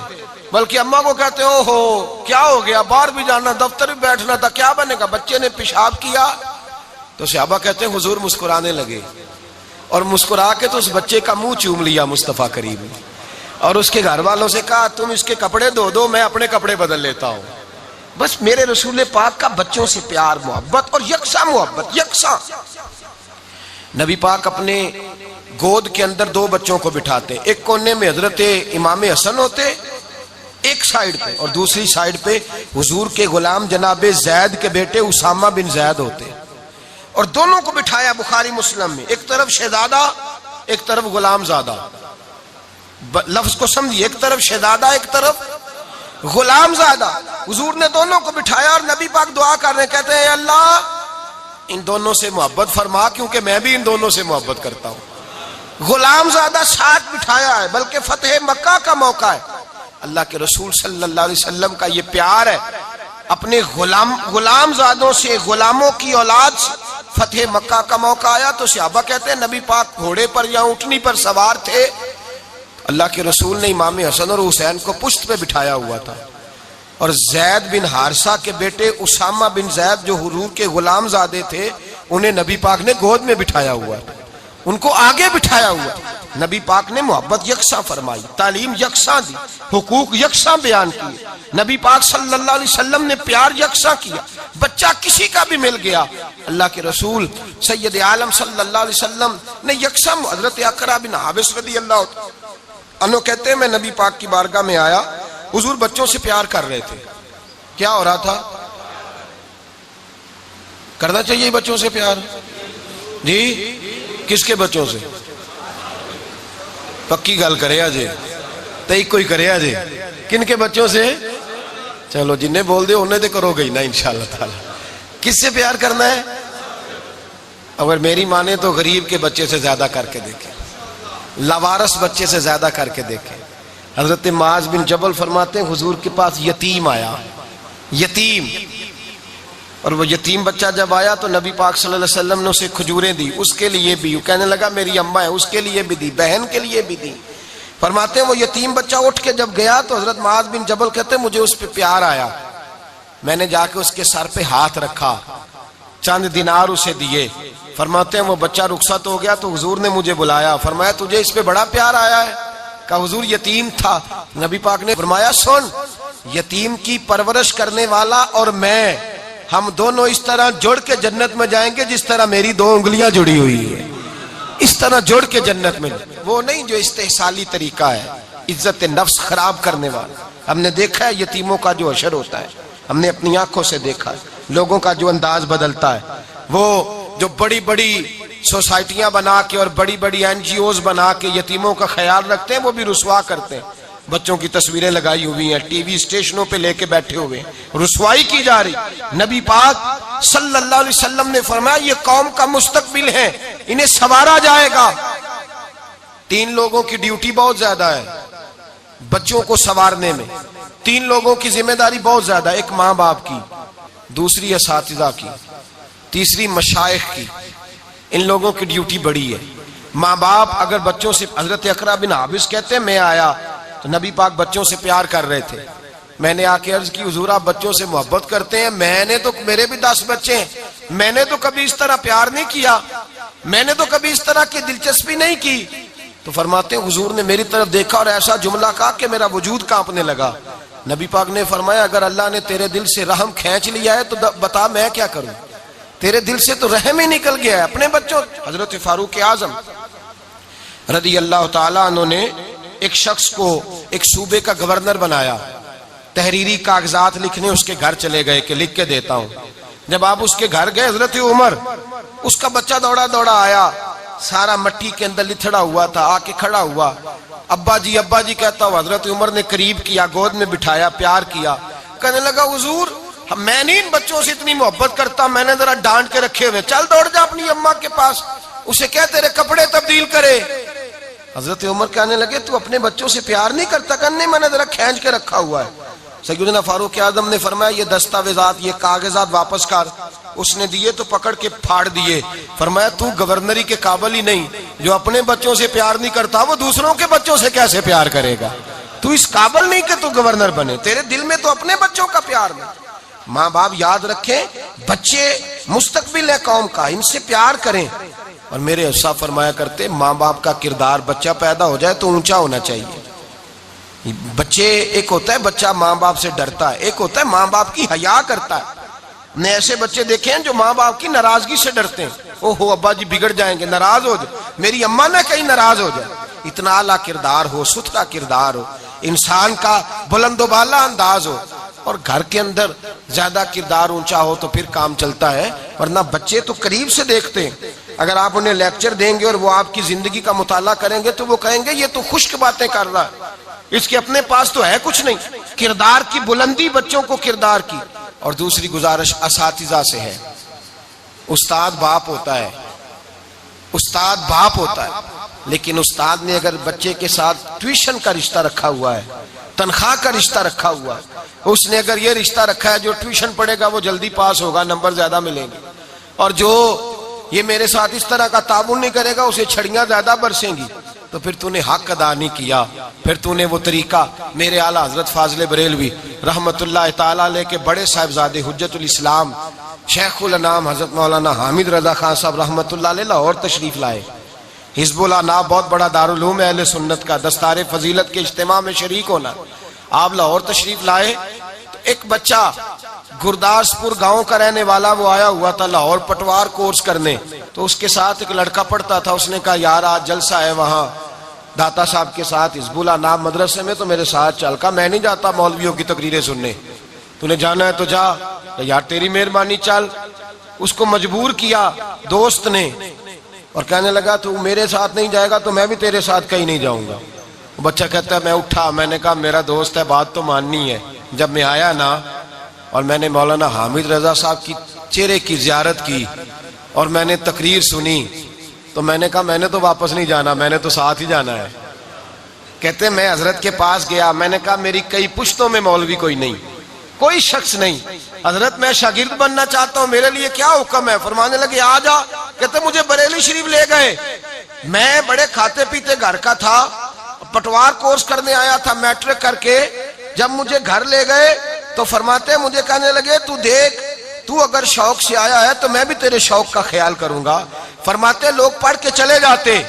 بلکہ اماں کو کہتے ہیں اوہو کیا ہو گیا، باہر بھی جانا دفتر بھی بیٹھنا تھا، کیا بنے گا؟ بچے نے پیشاب کیا تو صحابہ کہتے ہیں حضور مسکرانے لگے، اور مسکرا کے تو اس بچے کا منہ چوم لیا مصطفیٰ کریم نے، اور اس کے گھر والوں سے کہا تم اس کے کپڑے دو میں اپنے کپڑے بدل لیتا ہوں۔ بس میرے رسول پاک کا بچوں سے پیار، محبت، اور یکساں محبت، یکساں۔ نبی پاک اپنے گود کے اندر 2 بچوں کو بٹھاتے، ایک کونے میں حضرت امام حسن ہوتے ایک سائیڈ پہ، اور دوسری سائیڈ پہ حضور کے غلام جناب زید کے بیٹے اسامہ بن زید ہوتے، اور دونوں کو بٹھایا بخاری مسلم میں، ایک طرف شہزادہ ایک طرف غلام زادہ، لفظ کو سمجھیے، ایک طرف شہزادہ ایک طرف غلام زادہ، حضور نے دونوں کو بٹھایا اور نبی پاک دعا کر رہے ہیں، کہتے ہیں اے اللہ ان دونوں سے محبت فرما کیونکہ میں بھی ان دونوں سے محبت کرتا ہوں. غلام زادہ ساتھ بٹھایا ہے، بلکہ فتح مکہ کا موقع ہے. اللہ کے رسول صلی اللہ علیہ وسلم کا یہ پیار ہے. اپنے غلام زادوں سے، غلاموں کی اولاد سے فتح مکہ کا موقع آیا تو صحابہ کہتے ہیں نبی پاک گھوڑے پر یا اونٹنی پر سوار تھے. اللہ کے رسول نے امام حسن اور حسین کو پشت پہ بٹھایا ہوا تھا، اور زید بن حارثہ کے بیٹے اسامہ بن زید جو حضور کے غلام زادے تھے انہیں نبی پاک نے گود میں بٹھایا ہوا تھا، ان کو آگے بٹھایا ہوا. نبی پاک نے محبت یکساں فرمائی، تعلیم یکساں دی، حقوق یکساں بیان کیے. نبی پاک صلی اللہ علیہ وسلم نے پیار یکساں کیا. بچہ کسی کا بھی مل گیا، اللہ کے رسول سید عالم صلی اللہ علیہ وسلم نے یکساں. حضرت اقرا بن حابس رضی اللہ عنہ کہتے ہیں میں نبی پاک کی بارگاہ میں آیا، حضور بچوں سے پیار کر رہے تھے. کیا ہو رہا تھا؟ کرنا چاہیے بچوں سے پیار. جی کس کے بچوں سے؟ پکی گل کرے آجے تئی کوئی کرے آجے. کن کے بچوں سے؟ چلو جنہیں بول دے انہیں تو کرو گئی نا انشاءاللہ تعالی. کس سے پیار کرنا ہے؟ اگر میری مانے تو غریب کے بچے سے زیادہ کر کے دیکھیں، لاوارث بچے سے زیادہ کر کے دیکھیں. حضرت معاذ بن جبل فرماتے ہیں حضور کے پاس یتیم آیا، یتیم، اور وہ یتیم بچہ جب آیا تو نبی پاک صلی اللہ علیہ وسلم نے اسے کھجوریں دی، اس کے لیے بھی، وہ کہنے لگا میری اماں ہے، اس کے لیے بھی دی، بہن کے لیے بھی دی. فرماتے ہیں وہ یتیم بچہ اٹھ کے جب گیا تو حضرت معاذ بن جبل کہتے ہیں مجھے اس پہ پیار آیا، میں نے جا کے اس کے سر پہ ہاتھ رکھا، چند دینار اسے دیے. فرماتے ہیں وہ بچہ رخصت ہو گیا تو حضور نے مجھے بلایا، فرمایا تجھے اس پہ بڑا پیار آیا ہے؟ کہا حضور یتیم تھا. نبی پاک نے فرمایا سن، یتیم کی پرورش کرنے والا اور میں، ہم دونوں اس طرح جڑ کے جنت میں جائیں گے جس طرح میری 2 انگلیاں جڑی ہوئی ہیں، اس طرح جڑ کے جنت میں. وہ نہیں جو استحصالی طریقہ ہے، عزت نفس خراب کرنے والا. ہم نے دیکھا ہے یتیموں کا جو حشر ہوتا ہے، ہم نے اپنی آنکھوں سے دیکھا ہے. لوگوں کا جو انداز بدلتا ہے، وہ جو بڑی بڑی سوسائٹیاں بنا کے اور بڑی بڑی NGOs بنا کے یتیموں کا خیال رکھتے ہیں، وہ بھی رسوا کرتے ہیں. بچوں کی تصویریں لگائی ہوئی ہیں، ٹی وی اسٹیشنوں پہ لے کے بیٹھے ہوئے ہیں، رسوائی کی جا رہی. نبی پاک صلی اللہ علیہ وسلم نے فرمایا یہ قوم کا مستقبل ہے، انہیں سنوارا جائے گا. 3 لوگوں کی ڈیوٹی بہت زیادہ ہے بچوں کو سنوارنے میں. 3 لوگوں کی ذمہ داری بہت زیادہ، ایک ماں باپ کی، دوسری اساتذہ کی، تیسری مشائخ کی. ان لوگوں کی ڈیوٹی بڑی ہے. ماں باپ اگر بچوں سے، حضرت اقرا بن حابس کہتے ہیں میں آیا تو نبی پاک بچوں سے پیار کر رہے تھے. میں نے آ کے عرض کی حضور آپ بچوں سے محبت کرتے ہیں؟ میں نے تو، میرے بھی 10 بچے ہیں، میں نے تو کبھی اس طرح پیار نہیں کیا، میں نے تو کبھی اس طرح کی دلچسپی نہیں کی. تو فرماتے ہیں حضور نے میری طرف دیکھا اور ایسا جملہ کہا کہ میرا وجود کانپنے لگا. نبی پاک نے فرمایا اگر اللہ نے تیرے دل سے رحم کھینچ لیا ہے تو بتا میں کیا کروں؟ تیرے دل سے تو رحم ہی نکل گیا ہے اپنے بچوں. حضرت فاروق اعظم رضی اللہ تعالیٰ عنہ نے ایک شخص کو ایک صوبے کا گورنر بنایا. تحریری کاغذات لکھنے اس کے گھر چلے گئے کہ لکھ کے دیتا ہوں. جب آپ اس کے گھر گئے حضرت عمر، اس کا بچہ دوڑا دوڑا آیا، سارا مٹی کے اندر لتھڑا ہوا تھا، آ کے کھڑا ہوا، ابا جی کہتا ہوا. حضرت عمر نے قریب کیا، گود میں بٹھایا، پیار کیا. کہنے لگا حضور میں نہیں ان بچوں سے اتنی محبت کرتا، میں نے ذرا ڈانٹ کے رکھے ہوئے، چل دوڑ جا اپنی اماں کے پاس، اسے کہہ تیرے کپڑے تبدیل کرے. حضرت عمر کہنے لگے تو اپنے بچوں سے پیار نہیں کرتا؟ کہنے میں نے ذرا کھینچ کے رکھا ہوا ہے. سیدنا فاروق اعظم نے فرمایا یہ دستاویزات، یہ کاغذات واپس کر. اس نے دیے تو پکڑ کے پھاڑ دیے. فرمایا تو گورنری کے قابل ہی نہیں، جو اپنے بچوں سے پیار نہیں کرتا وہ دوسروں کے بچوں سے کیسے پیار کرے گا؟ تو اس قابل نہیں کہ تو گورنر بنے، تیرے دل میں تو اپنے بچوں کا پیار نہیں. ماں باپ یاد رکھیں بچے مستقبل ہے قوم کا، ان سے پیار کریں. اور میرے استاد فرمایا کرتے ماں باپ کا کردار، بچہ پیدا ہو جائے تو اونچا ہونا چاہیے. بچے، ایک ہوتا ہے بچہ ماں باپ سے ڈرتا ہے، ایک ہوتا ہے ماں باپ کی حیا کرتا ہے. نے ایسے بچے دیکھے ہیں جو ماں باپ کی ناراضگی سے ڈرتے ہیں، او ہو ابا جی بگڑ جائیں گے، ناراض ہو جائے، میری اماں نہ کہیں ناراض ہو جائے. اتنا اعلیٰ کردار ہو، ستھرا کردار ہو، انسان کا بلند و بالا انداز ہو. اور گھر کے اندر زیادہ کردار اونچا ہو تو پھر کام چلتا ہے. ورنہ بچے تو قریب سے دیکھتے ہیں. اگر آپ انہیں لیکچر دیں گے اور وہ آپ کی زندگی کا مطالعہ کریں گے تو وہ کہیں گے یہ تو خشک باتیں کر رہا ہے، اس کے اپنے پاس تو ہے کچھ نہیں. کردار کی بلندی بچوں کو کردار کی. اور دوسری گزارش اساتذہ سے ہے. استاد باپ ہوتا ہے، استاد باپ ہوتا ہے، لیکن استاد نے اگر بچے کے ساتھ ٹیوشن کا رشتہ رکھا ہوا ہے، تنخواہ کا رشتہ رکھا ہوا ہے، اس نے اگر یہ رشتہ رکھا ہے جو ٹیوشن پڑھے گا وہ جلدی پاس ہوگا، نمبر زیادہ ملیں گے، اور جو یہ میرے ساتھ اس طرح کا تعاون نہیں کرے گا اسے چھڑیاں زیادہ برسیں گی، تو پھر تو نے حق ادا نہیں کیا، پھر تو نے وہ طریقہ میرے اعلیٰ حضرت فاضل بریلوی رحمت اللہ تعالیٰ علیہ کے بڑے صاحبزادے حجت الاسلام شیخ الانام حضرت مولانا حامد رضا خان صاحب رحمت اللہ علیہ لاہور تشریف لائے۔ حزب الانام بہت بڑا دارالعلوم اہل سنت کا، دستار فضیلت کے اجتماع میں شریک ہونا، آپ لاہور تشریف لائے تو ایک بچہ گرداسپور گاؤں کا رہنے والا وہ آیا ہوا تھا لاہور پٹوار کورس کرنے، تو اس کے ساتھ ایک لڑکا پڑھتا تھا، اس نے کہا یار آج جلسہ ہے وہاں داتا صاحب کے ساتھ حزب الانام مدرسے میں، تو میرے ساتھ چل۔ کا میں نہیں جاتا مولویوں کی تقریریں سننے، تو نے جانا ہے تو جا، یار تیری مہربانی چل۔ اس کو مجبور کیا دوست نے، اور کہنے لگا تو میرے ساتھ نہیں جائے گا تو میں بھی تیرے ساتھ کہیں نہیں جاؤں گا۔ بچہ کہتا ہے میں اٹھا، میں نے کہا میرا دوست ہے بات تو ماننی ہے۔ جب میں آیا نا اور میں نے مولانا حامد رضا صاحب کی چہرے کی زیارت کی اور میں نے تقریر سنی، تو میں نے کہا میں نے تو واپس نہیں جانا، میں نے تو ساتھ ہی جانا ہے۔ کہتے میں حضرت کے پاس گیا، میں نے کہا میری کئی پشتوں میں مولوی کوئی نہیں، کوئی شخص نہیں، حضرت میں شاگرد بننا چاہتا ہوں، میرے لیے کیا حکم ہے؟ فرمانے لگے آ جا۔ کہتے مجھے بریلی شریف لے گئے، میں بڑے کھاتے پیتے گھر کا تھا، پٹوار کورس کرنے آیا تھا میٹرک کر کے۔ جب مجھے گھر لے گئے تو فرماتے مجھے کہنے لگے تو دیکھ، تو اگر شوق سے آیا ہے تو میں بھی تیرے شوق کا خیال کروں گا۔ فرماتے لوگ پڑھ کے چلے جاتے،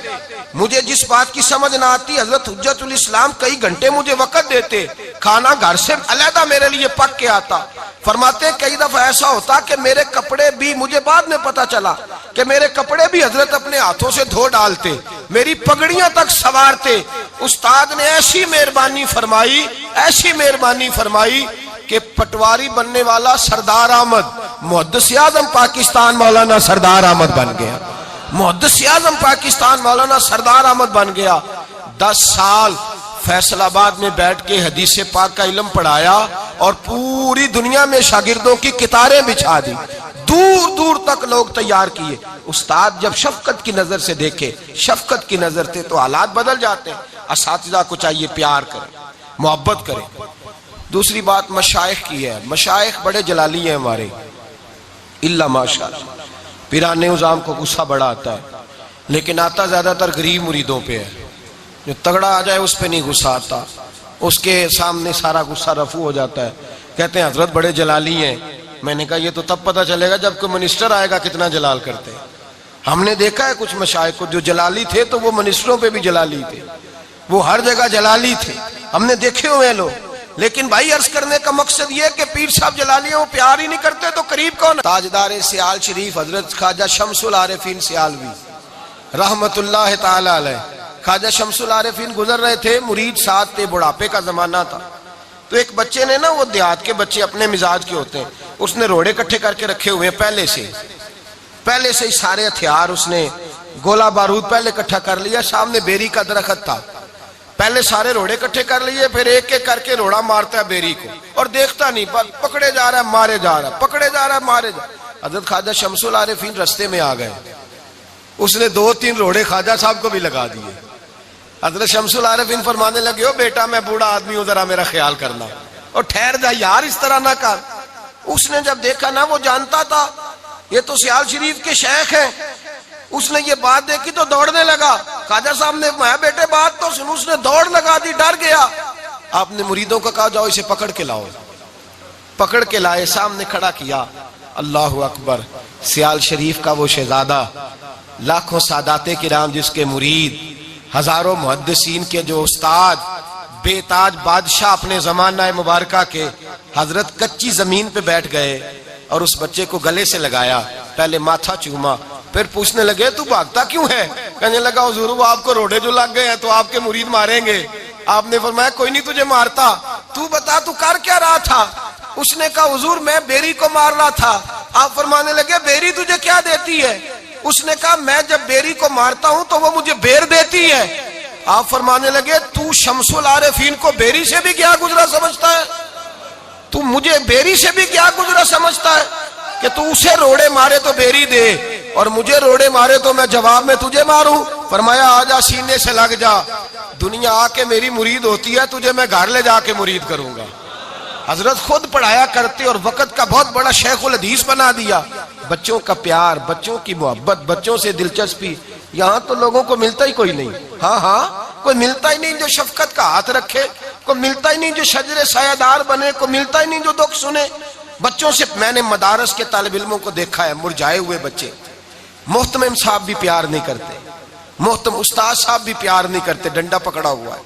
مجھے جس بات کی سمجھ نہ آتی حضرت حجت الاسلام کئی گھنٹے مجھے وقت دیتے، کھانا گھر سے علیحدہ میرے لیے پک کے آتا۔ فرماتے کئی دفعہ ایسا ہوتا کہ میرے کپڑے بھی، مجھے بعد میں پتا چلا کہ میرے کپڑے بھی حضرت اپنے ہاتھوں سے دھو ڈالتے، میری پگڑیاں تک سوارتے۔ استاد نے ایسی مہربانی فرمائی، ایسی مہربانی فرمائی کہ پٹواری بننے والا سردار احمد، محدث اعظم پاکستان مولانا سردار احمد بن گیا، محدث اعظم پاکستان مولانا سردار احمد بن گیا۔ 10 سال فیصل آباد میں بیٹھ کے حدیث پاک کا علم پڑھایا اور پوری دنیا میں شاگردوں کی قطاریں بچھا دی، دور دور تک لوگ تیار کیے۔ استاد جب شفقت کی نظر سے دیکھے، شفقت کی نظر سے، تو حالات بدل جاتے ہیں۔ اساتذہ کو چاہیے پیار کریں، محبت کریں۔ دوسری بات مشائخ کی ہے، مشائخ بڑے جلالی ہیں ہمارے، اللہ ماشاءاللہ۔ پیران نظام کو غصہ بڑا آتا ہے، لیکن آتا زیادہ تر غریب مریدوں پہ ہے۔ جو تگڑا آ جائے اس پہ نہیں غصہ آتا، اس کے سامنے سارا غصہ رفع ہو جاتا ہے۔ کہتے ہیں حضرت بڑے جلالی ہیں، میں نے کہا یہ تو تب پتہ چلے گا جب کوئی منسٹر آئے گا کتنا جلال کرتے ہیں۔ ہم نے دیکھا ہے کچھ مشائخ کو جو جلالی تھے تو وہ منسٹروں پہ بھی جلالی تھے، وہ ہر جگہ جلالی تھے، ہم نے دیکھے ہوئے لوگ۔ لیکن بھائی عرض کرنے کا مقصد یہ کہ پیر صاحب جلالی ہیں، وہ پیار ہی نہیں کرتے تو قریب کون؟ تاجدار سیال شریف حضرت خواجہ شمس العارفین سیالوی رحمت اللہ تعالی علیہ، خواجہ شمس العارفین گزر رہے تھے، مرید ساتھ تھے، بڑھاپے کا زمانہ تھا، تو ایک بچے نے نا، وہ دیہات کے بچے اپنے مزاج کے ہوتے ہیں، اس نے روڑے کٹھے کر کے رکھے ہوئے پہلے سے ہی سارے ہتھیار، اس نے گولہ بارود پہلے کٹھا کر لیا، سامنے بیری کا درخت تھا، پہلے سارے روڑے کٹھے کر لیے، پھر ایک ایک کر کے روڑا مارتا ہے بیری کو، اور دیکھتا نہیں، پکڑے جا رہا ہے مارے جا رہا ہے، پکڑے جا رہا ہے مارے جا رہا ہے۔ حضرت خواجہ شمس العارفین رستے میں آ گئے، اس نے 2-3 روڑے خواجہ صاحب کو بھی لگا دیے۔ حضرت شمس العارفین فرمانے لگے ہو بیٹا میں بوڑھا آدمی ہوں، ذرا میرا خیال کرنا، اور ٹھہر جا یار اس طرح نہ کر۔ اس نے جب دیکھا نا، وہ جانتا تھا یہ تو سیال شریف کے شیخ ہیں، اس نے یہ بات دیکھی تو دوڑنے لگا، خواجہ صاحب نے میں بیٹے بات تو سن، اس نے دوڑ لگا دی، ڈر گیا۔ آپ نے مریدوں کو کہا جاؤ اسے پکڑ کے لاؤ، پکڑ کے لائے، سامنے کھڑا کیا، اللہ اکبر، سیال شریف کا وہ شہزادہ، لاکھوں سادات کرام جس کے مرید، ہزاروں محدثین کے جو استاد، بے تاج بادشاہ اپنے زمانہ مبارکہ کے، حضرت کچی زمین پہ بیٹھ گئے اور اس بچے کو گلے سے لگایا، پہلے ماتھا چوما، پھر پوچھنے لگے تو بھاگتا کیوں ہے؟ کہنے لگا حضور وہ آپ کو روڑے جو لگ گئے ہیں تو آپ کے مرید ماریں گے۔ آپ نے فرمایا کوئی نہیں تجھے مارتا، تو بتا تو کر کیا رہا تھا؟ اس نے کہا حضور میں بیری کو مار رہا تھا۔ آپ فرمانے لگے بیری تجھے کیا دیتی ہے؟ اس نے کہا میں جب بیری کو مارتا ہوں تو وہ مجھے بیر دیتی ہے۔ آپ فرمانے لگے تو شمس العارفین کو بیری سے بھی کیا گزرا سمجھتا ہے؟ تو مجھے بیری سے بھی کیا گزرا سمجھتا ہے؟ کہ تو اسے روڑے مارے تو بیری دے اور مجھے روڑے مارے تو میں جواب میں تجھے ماروں؟ فرمایا آجا سینے سے لگ جا، دنیا آ کے میری مرید ہوتی ہے، تجھے میں گھر لے جا کے مرید کروں گا۔ حضرت خود پڑھایا کرتے اور وقت کا بہت بڑا شیخ الحدیث بنا دیا۔ بچوں کا پیار، بچوں کی محبت، بچوں سے دلچسپی یہاں تو لوگوں کو ملتا ہی کوئی نہیں۔ ہاں کوئی ملتا ہی نہیں جو شفقت کا ہاتھ رکھے، کوئی ملتا ہی نہیں جو شجر سایہ دار بنے، کوئی ملتا ہی نہیں جو دکھ سنے۔ بچوں سے میں نے مدارس کے طالب علموں کو دیکھا ہے، مرجھائے ہوئے بچے، محتمم صاحب بھی پیار نہیں کرتے، محتم استاد صاحب بھی پیار نہیں کرتے، ڈنڈا پکڑا ہوا ہے،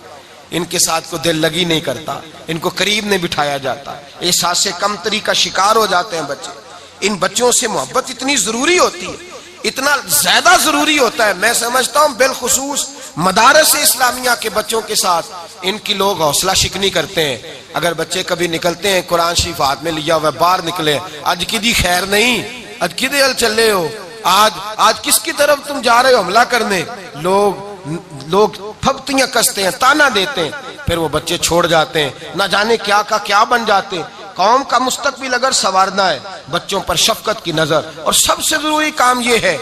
ان کے ساتھ کو دل لگی نہیں کرتا، ان کو قریب نہیں بٹھایا جاتا، احساس کمتری کا شکار ہو جاتے ہیں بچے۔ ان بچوں سے محبت اتنی ضروری ہوتی ہے، اتنا زیادہ ضروری ہوتا ہے، میں سمجھتا ہوں بالخصوص مدارس اسلامیہ کے بچوں کے ساتھ ان کی لوگ حوصلہ شکنی کرتے ہیں۔ اگر بچے کبھی نکلتے ہیں قرآن شریف ہاتھ میں لیا ہوا باہر نکلے، آج کی دی خیر نہیں، آج کی دے چلے ہو، آج کس کی طرف تم جا رہے ہو حملہ کرنے، لوگ پھپتیاں کستے ہیں، تانا دیتے ہیں، پھر وہ بچے چھوڑ جاتے ہیں، نہ جانے کیا کا کیا بن جاتے ہیں۔ قوم کا مستقبل اگر سنوارنا ہے، بچوں پر شفقت کی نظر، اور سب سے ضروری کام یہ ہے،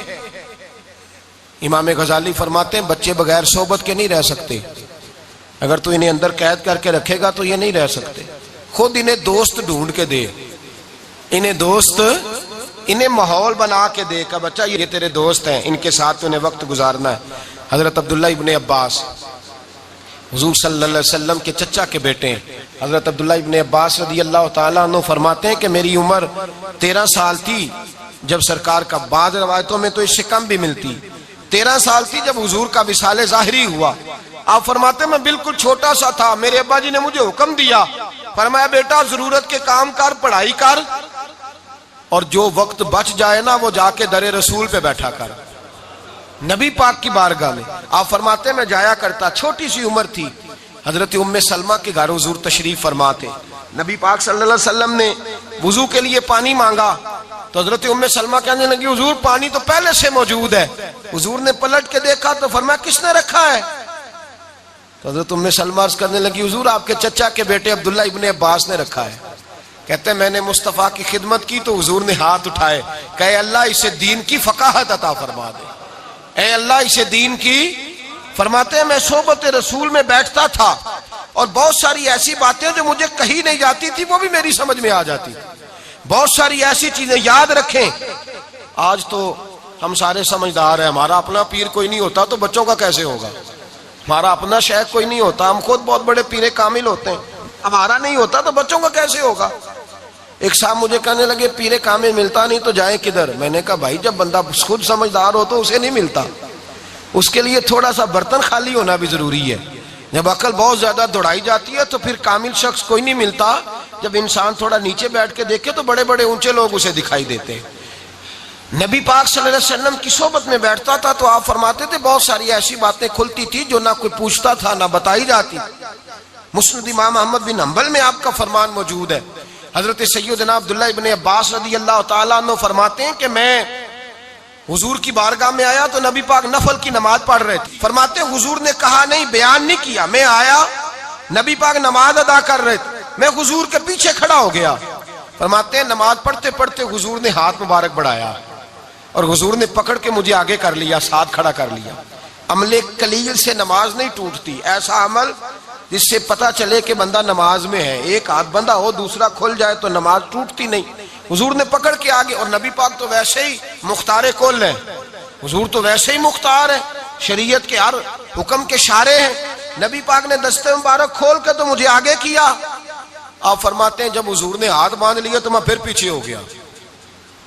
امام غزالی فرماتے ہیں بچے بغیر صحبت کے نہیں رہ سکتے، اگر تو انہیں اندر قید کر کے رکھے گا تو یہ نہیں رہ سکتے، خود انہیں دوست ڈھونڈ کے دے، انہیں ماحول بنا کے دے کہ بچہ یہ تیرے دوست ہیں، ان کے ساتھ انہیں وقت گزارنا ہے۔ حضرت عبداللہ ابن عباس حضور صلی اللہ علیہ وسلم کے چچا کے بیٹے ہیں، حضرت عبداللہ ابن عباس رضی اللہ تعالیٰ عنہ فرماتے ہیں کہ میری عمر 13 سال تھی جب سرکار کا، بعض روایتوں میں تو اس سے کم بھی ملتی، 13 سال تھی جب حضور کا وصال ظاہری ہوا۔ آپ فرماتے ہیں میں بالکل چھوٹا سا تھا، میرے ابا جی نے مجھے حکم دیا، فرمایا بیٹا ضرورت کے کام کر، پڑھائی کر، اور جو وقت بچ جائے نا وہ جا کے در رسول پہ بیٹھا کر، نبی پاک کی بارگاہ میں۔ آپ فرماتے ہیں میں جایا کرتا، چھوٹی سی عمر تھی، حضرت ام سلمہ کے گھر حضور تشریف فرماتے، نبی پاک صلی اللہ علیہ وسلم نے وضو کے لیے پانی مانگا تو حضرت ام سلمہ کہنے لگی حضور پانی تو پہلے سے موجود ہے۔ حضور نے پلٹ کے دیکھا تو فرمایا کس نے رکھا ہے؟ تو حضرت ام سلمہ عرض کرنے لگی حضور آپ کے چچا کے بیٹے عبداللہ ابن عباس نے رکھا ہے۔ کہتے ہیں میں نے مصطفیٰ کی خدمت کی تو حضور نے ہاتھ اٹھائے کہ اے اللہ اسے دین کی فقاہت عطا فرما دے، اے اللہ اسے دین کی۔ فرماتے ہیں میں صحبت رسول میں بیٹھتا تھا اور بہت ساری ایسی باتیں جو مجھے کہی نہیں جاتی تھی وہ بھی میری سمجھ میں آ جاتی تھی، بہت ساری ایسی چیزیں یاد رکھیں۔ آج تو ہم سارے سمجھدار ہیں، ہمارا اپنا پیر کوئی نہیں ہوتا تو بچوں کا کیسے ہوگا، ہمارا اپنا شیخ کوئی نہیں ہوتا، ہم خود بہت بڑے پیر کامل ہوتے ہیں، ہمارا نہیں ہوتا تو بچوں کا کیسے ہوگا۔ ایک صاحب مجھے کہنے لگے پیر کامل ملتا نہیں تو جائیں کدھر؟ میں نے کہا بھائی جب بندہ خود سمجھدار ہو تو اسے نہیں ملتا، اس کے لیے تھوڑا سا برتن خالی ہونا بھی ضروری ہے۔ جب عقل بہت زیادہ دوڑائی جاتی ہے تو پھر کامل شخص کوئی نہیں ملتا، جب انسان تھوڑا نیچے بیٹھ کے دیکھے تو بڑے بڑے اونچے لوگ اسے دکھائی دیتے ہیں۔ نبی پاک صلی اللہ علیہ وسلم کی صحبت میں بیٹھتا تھا تو آپ فرماتے تھے بہت ساری ایسی باتیں کھلتی تھی جو نہ کوئی پوچھتا تھا نہ بتائی جاتی۔ مسند امام احمد بن حنبل میں آپ کا فرمان موجود ہے، حضرت سیدنا عبداللہ ابن عباس رضی اللہ تعالیٰ عنہ فرماتے ہیں کہ میں حضور کی بارگاہ میں آیا تو نبی پاک نفل کی نماز پڑھ رہے تھے، فرماتے ہیں حضور نے کہا نہیں، بیان نہیں کیا، میں آیا نبی پاک نماز ادا کر رہے تھے، میں حضور کے پیچھے کھڑا ہو گیا۔ فرماتے ہیں نماز پڑھتے پڑھتے حضور نے ہاتھ مبارک بڑھایا اور حضور نے پکڑ کے مجھے آگے کر لیا، ساتھ کھڑا کر لیا۔ عمل قلیل سے نماز نہیں ٹوٹتی، ایسا عمل جس سے پتہ چلے کہ بندہ نماز میں ہے، ایک ہاتھ بندہ ہو دوسرا کھل جائے تو نماز ٹوٹتی نہیں۔ حضور نے پکڑ کے آگے، اور نبی پاک تو ویسے ہی مختار کل ہے، حضور تو ویسے ہی مختار ہے، شریعت کے ہر حکم کے شارع ہیں، نبی پاک نے دستے مبارک کھول کے تو مجھے آگے کیا۔ آپ فرماتے ہیں جب حضور نے ہاتھ باندھ لیا تو میں پھر پیچھے ہو گیا،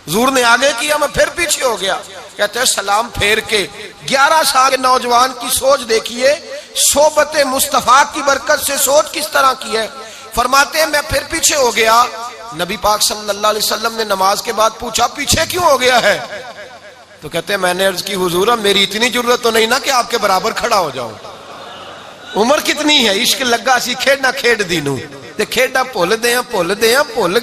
حضور نے آگے کیا میں پھر پیچھے ہو گیا۔ کہتے ہیں سلام پھیر کے 11 سال کے نوجوان کی سوچ دیکھیے، صحبت مصطفیٰ کی برکت سے سوچ کس طرح کی ہے۔ فرماتے ہیں میں پھر پیچھے ہو گیا، نبی پاک صلی اللہ علیہ وسلم نے نماز کے بعد پوچھا پیچھے کیوں ہو گیا ہے؟ تو کہتے ہیں میں نے عرض کی حضور میری اتنی ضرورت تو نہیں نا کہ آپ کے برابر کھڑا ہو جاؤں، عمر کتنی ہے، عشق لگا سی کھیڈنا کھیڈ دینوں تے کھیڈا بھول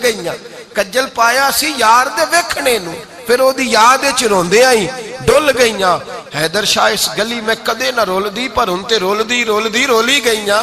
گئیاں، کجل پایا سی یار دے ویکھنے نو، پھر او دی یاد وچ روندیاں ہی ڈل گئیاں۔ حیدر شاہ اس گلی میں کدے نہ رول دی پر ہن تے رول دی رولی گئیاں،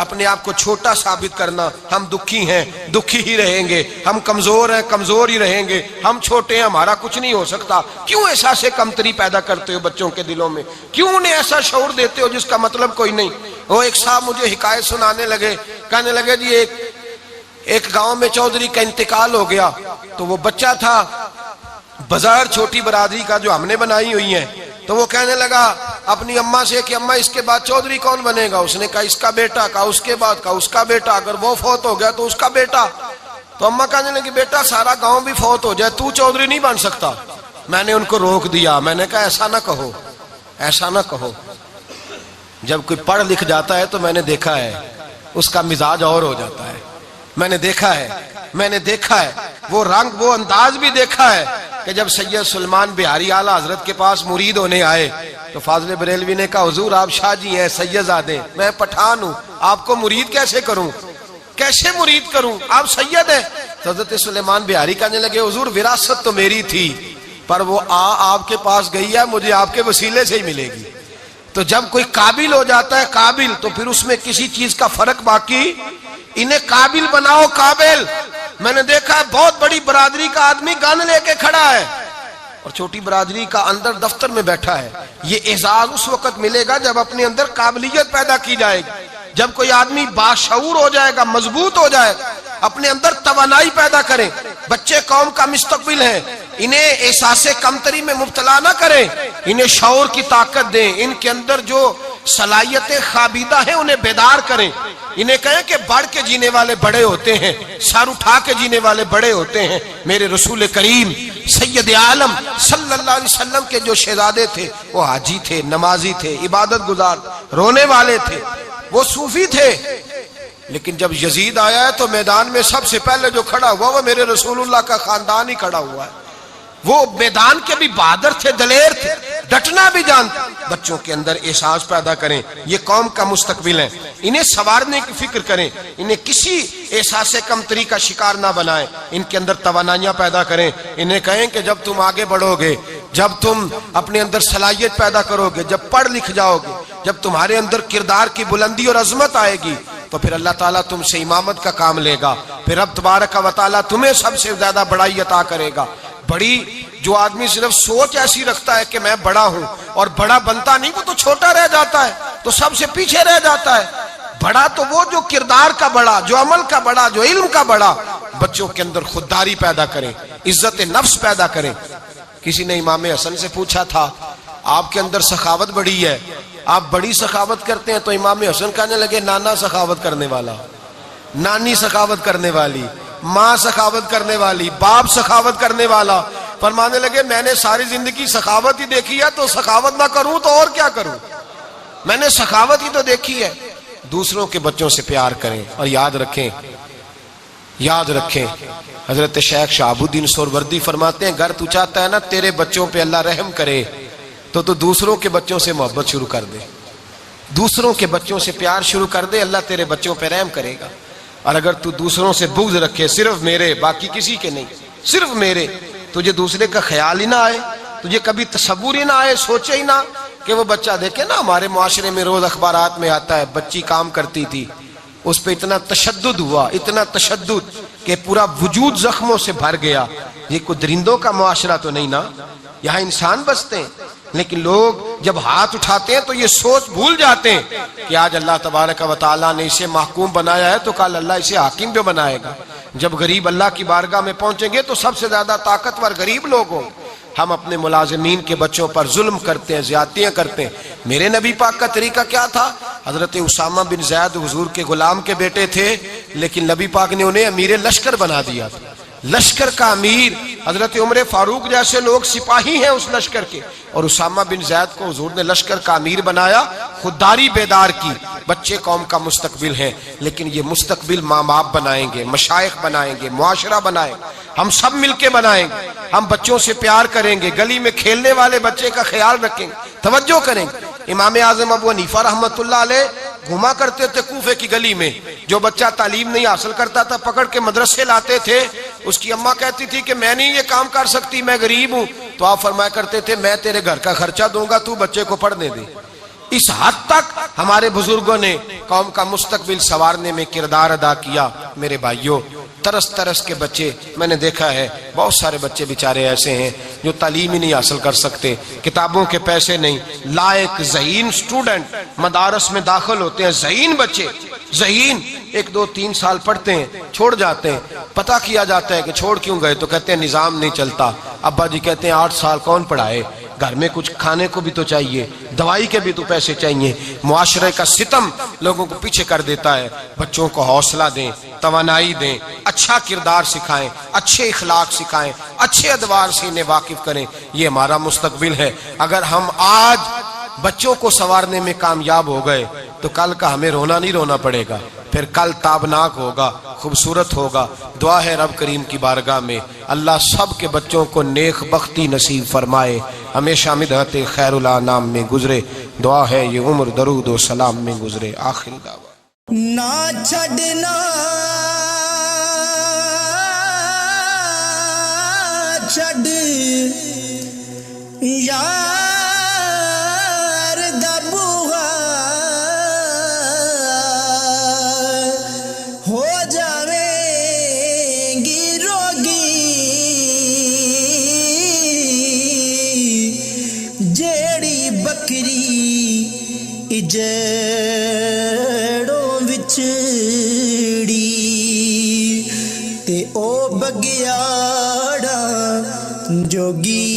اپنے آپ کو چھوٹا ثابت کرنا، ہم دکھی ہیں دکھی ہی رہیں گے، ہم کمزور ہیں کمزور ہی رہیں گے، ہم چھوٹے ہیں ہمارا کچھ نہیں ہو سکتا. کیوں احساس کمتری پیدا کرتے ہو بچوں کے دلوں میں؟ کیوں انہیں ایسا شعور دیتے ہو جس کا مطلب کوئی نہیں؟ وہ ایک صاحب مجھے حکایت سنانے لگے، کہنے لگے جی ایک گاؤں میں چودھری کا انتقال ہو گیا، تو وہ بچہ تھا بظاہر چھوٹی برادری کا جو ہم نے بنائی ہوئی ہیں، تو وہ کہنے لگا اپنی اماں سے کہ اماں اس کے بعد چودھری کون بنے گا؟ اس نے کہا اس کا بیٹا، کہا اس کے بعد، کہا اس کا بیٹا، اگر وہ فوت ہو گیا تو اس کا بیٹا. تو اماں کہنے لگی بیٹا سارا گاؤں بھی فوت ہو جائے تو چودھری نہیں بن سکتا. میں نے ان کو روک دیا، میں نے کہا ایسا نہ کہو، ایسا نہ کہو. جب کوئی پڑھ لکھ جاتا ہے تو میں نے دیکھا ہے اس کا مزاج اور ہو جاتا ہے. میں نے دیکھا ہے وہ رنگ وہ انداز بھی دیکھا ہے کہ جب سید سلمان بہاری اعلیٰ حضرت کے پاس مرید ہونے آئے تو فاضل بریلوی نے کہا حضور آپ شاہ جی ہیں سید زادے، میں پٹھان ہوں، آپ کو مرید کیسے کروں، کیسے مرید کروں، آپ سید ہیں. تو حضرت سلیمان بہاری کہنے لگے حضور وراثت تو میری تھی پر وہ آپ کے پاس گئی ہے، مجھے آپ کے وسیلے سے ہی ملے گی. تو جب کوئی قابل ہو جاتا ہے قابل، تو پھر اس میں کسی چیز کا فرق باقی، انہیں قابل بناؤ قابل. میں نے دیکھا ہے بہت بڑی برادری کا آدمی گن لے کے کھڑا ہے اور چھوٹی برادری کا اندر دفتر میں بیٹھا ہے. یہ اعزاز اس وقت ملے گا جب اپنے اندر قابلیت پیدا کی جائے گی، جب کوئی آدمی باشعور ہو جائے گا، مضبوط ہو جائے گا، اپنے اندر توانائی پیدا کرے. بچے قوم کا مستقبل ہیں، انہیں احساس کمتری میں مبتلا نہ کریں، انہیں شعور کی طاقت دیں، ان کے اندر جو صلاحیتیں خابیدہ ہیں انہیں بیدار کریں. انہیں کہیں کہ بڑھ کے جینے والے بڑے ہوتے ہیں، سر اٹھا کے جینے والے بڑے ہوتے ہیں. میرے رسول کریم سید عالم صلی اللہ علیہ وسلم کے جو شہزادے تھے وہ حاجی تھے، نمازی تھے، عبادت گزار، رونے والے تھے، وہ صوفی تھے. لیکن جب یزید آیا ہے تو میدان میں سب سے پہلے جو کھڑا ہوا وہ میرے رسول اللہ کا خاندان ہی کھڑا ہوا ہے. وہ میدان کے بھی بہادر تھے، دلیر تھے، ڈٹنا بھی جانتے. بچوں کے اندر احساس پیدا کریں، یہ قوم کا مستقبل ہے، انہیں سنوارنے کی فکر کریں، انہیں کسی احساس کمتری کا شکار نہ بنائیں، ان کے اندر توانائیاں پیدا کریں. انہیں کہیں کہ جب تم آگے بڑھو گے، جب تم اپنے اندر صلاحیت پیدا کرو گے، جب پڑھ لکھ جاؤ گے، جب تمہارے اندر کردار کی بلندی اور عظمت آئے گی تو پھر اللہ تعالیٰ تم سے امامت کا کام لے گا، پھر رب تبارک و تعالیٰ تمہیں سب سے زیادہ بڑائی عطا کرے گا. بڑی جو آدمی صرف سوچ ایسی رکھتا ہے کہ میں بڑا ہوں اور بڑا بنتا نہیں، وہ تو چھوٹا رہ جاتا ہے، تو سب سے پیچھے رہ جاتا ہے. بڑا تو وہ جو کردار کا بڑا، جو عمل کا بڑا، جو علم کا بڑا. بچوں کے اندر خودداری پیدا کریں، عزت نفس پیدا کریں. کسی نے امام حسن سے پوچھا تھا آپ کے اندر سخاوت بڑی ہے، آپ بڑی سخاوت کرتے ہیں؟ تو امام حسن کہنے لگے نانا سخاوت کرنے والا، نانی سخاوت کرنے والی، ماں سخاوت کرنے والی، باپ سخاوت کرنے والا. فرمانے لگے میں نے ساری زندگی سخاوت ہی دیکھی ہے، تو سخاوت نہ کروں تو اور کیا کروں؟ میں نے سخاوت ہی تو دیکھی ہے. دوسروں کے بچوں سے پیار کریں اور یاد رکھیں حضرت شیخ شہاب الدین سہروردی فرماتے ہیں اگر تو چاہتا ہے نا تیرے بچوں پہ اللہ رحم کرے تو دوسروں کے بچوں سے محبت شروع کر دے، دوسروں کے بچوں سے پیار شروع کر دے، اللہ تیرے بچوں پہ رحم کرے گا. اور اگر تو دوسروں سے بغض رکھے، صرف میرے باقی کسی کے نہیں، صرف میرے، تجھے دوسرے کا خیال ہی نہ آئے، تجھے کبھی تصور ہی نہ آئے، سوچے ہی نہ کہ وہ بچہ دیکھے نا ہمارے معاشرے میں روز اخبارات میں آتا ہے بچی کام کرتی تھی، اس پہ اتنا تشدد ہوا، اتنا تشدد کہ پورا وجود زخموں سے بھر گیا. یہ کوئی درندوں کا معاشرہ تو نہیں نا، یہاں انسان بستے ہیں. لیکن لوگ جب ہاتھ اٹھاتے ہیں تو یہ سوچ بھول جاتے ہیں کہ آج اللہ تبارک و تعالیٰ نے اسے محکوم بنایا ہے تو کل اللہ اسے حاکم بھی بنائے گا. جب غریب اللہ کی بارگاہ میں پہنچیں گے تو سب سے زیادہ طاقتور غریب لوگ ہوں. ہم اپنے ملازمین کے بچوں پر ظلم کرتے ہیں، زیادتیاں کرتے ہیں. میرے نبی پاک کا طریقہ کیا تھا؟ حضرت اسامہ بن زید حضور کے غلام کے بیٹے تھے، لیکن نبی پاک نے انہیں امیر لشکر بنا دیا تھا. لشکر کا امیر حضرت عمر فاروق جیسے لوگ سپاہی ہیں اس لشکر کے، اور اسامہ بن زید کو حضور نے لشکر کا امیر بنایا. خودداری بیدار کی. بچے قوم کا مستقبل ہیں، لیکن یہ مستقبل ماں باپ بنائیں گے، مشائخ بنائیں گے، معاشرہ بنائیں گے، ہم سب مل کے بنائیں گے. ہم بچوں سے پیار کریں گے، گلی میں کھیلنے والے بچے کا خیال رکھیں گے، توجہ کریں گے. امام اعظم ابو حنیفہ رحمۃ اللہ علیہ گھوما کرتے تھے کوفے کی گلی میں. جو بچہ تعلیم نہیں حاصل کرتا تھا پکڑ کے مدرسے لاتے تھے. اس کی اماں کہتی تھی کہ میں نہیں یہ کام کر سکتی، میں غریب ہوں. تو آپ فرمایا کرتے تھے میں تیرے گھر کا خرچہ دوں گا، تو بچے کو پڑھنے دے. اس حد تک ہمارے بزرگوں نے قوم کا مستقبل سنوارنے میں کردار ادا کیا۔ میرے بھائیوں، ترس ترس کے بچے میں نے دیکھا ہے، بہت سارے بچے بیچارے ایسے ہیں جو تعلیم ہی نہیں حاصل کر سکتے، کتابوں کے پیسے نہیں، لائق ذہین سٹوڈنٹ مدارس میں داخل ہوتے ہیں، ذہین بچے، ذہین 1 2 3 سال پڑھتے ہیں، چھوڑ جاتے ہیں، پتہ کیا جاتا ہے کہ چھوڑ کیوں گئے تو کہتے ہیں نظام نہیں چلتا۔ ابا جی کہتے ہیں 8 سال کون پڑھائے، گھر میں کچھ کھانے کو بھی تو چاہیے، دوائی کے بھی تو پیسے چاہیے۔ معاشرے کا ستم لوگوں کو پیچھے کر دیتا ہے۔ بچوں کو حوصلہ دیں، توانائی دیں، اچھا کردار سکھائیں، اچھے اخلاق سکھائیں، اچھے ادوار سے انہیں واقف کریں، یہ ہمارا مستقبل ہے۔ اگر ہم آج بچوں کو سنوارنے میں کامیاب ہو گئے تو کل کا ہمیں رونا نہیں رونا پڑے گا، پھر کل تابناک ہوگا، خوبصورت ہوگا۔ دعا ہے رب کریم کی بارگاہ میں اللہ سب کے بچوں کو نیک بختی نصیب فرمائے، ہمیشہ مدحت خیر الانام میں گزرے۔ دعا ہے یہ عمر درود و سلام میں گزرے۔ آخر دعویٰ نہ چھڑنا چھڑ یار دا بوہا، ہو جاویں گی روگی جیڑی بکری جڑوں وچڑی تے او بگیاڑا جوگی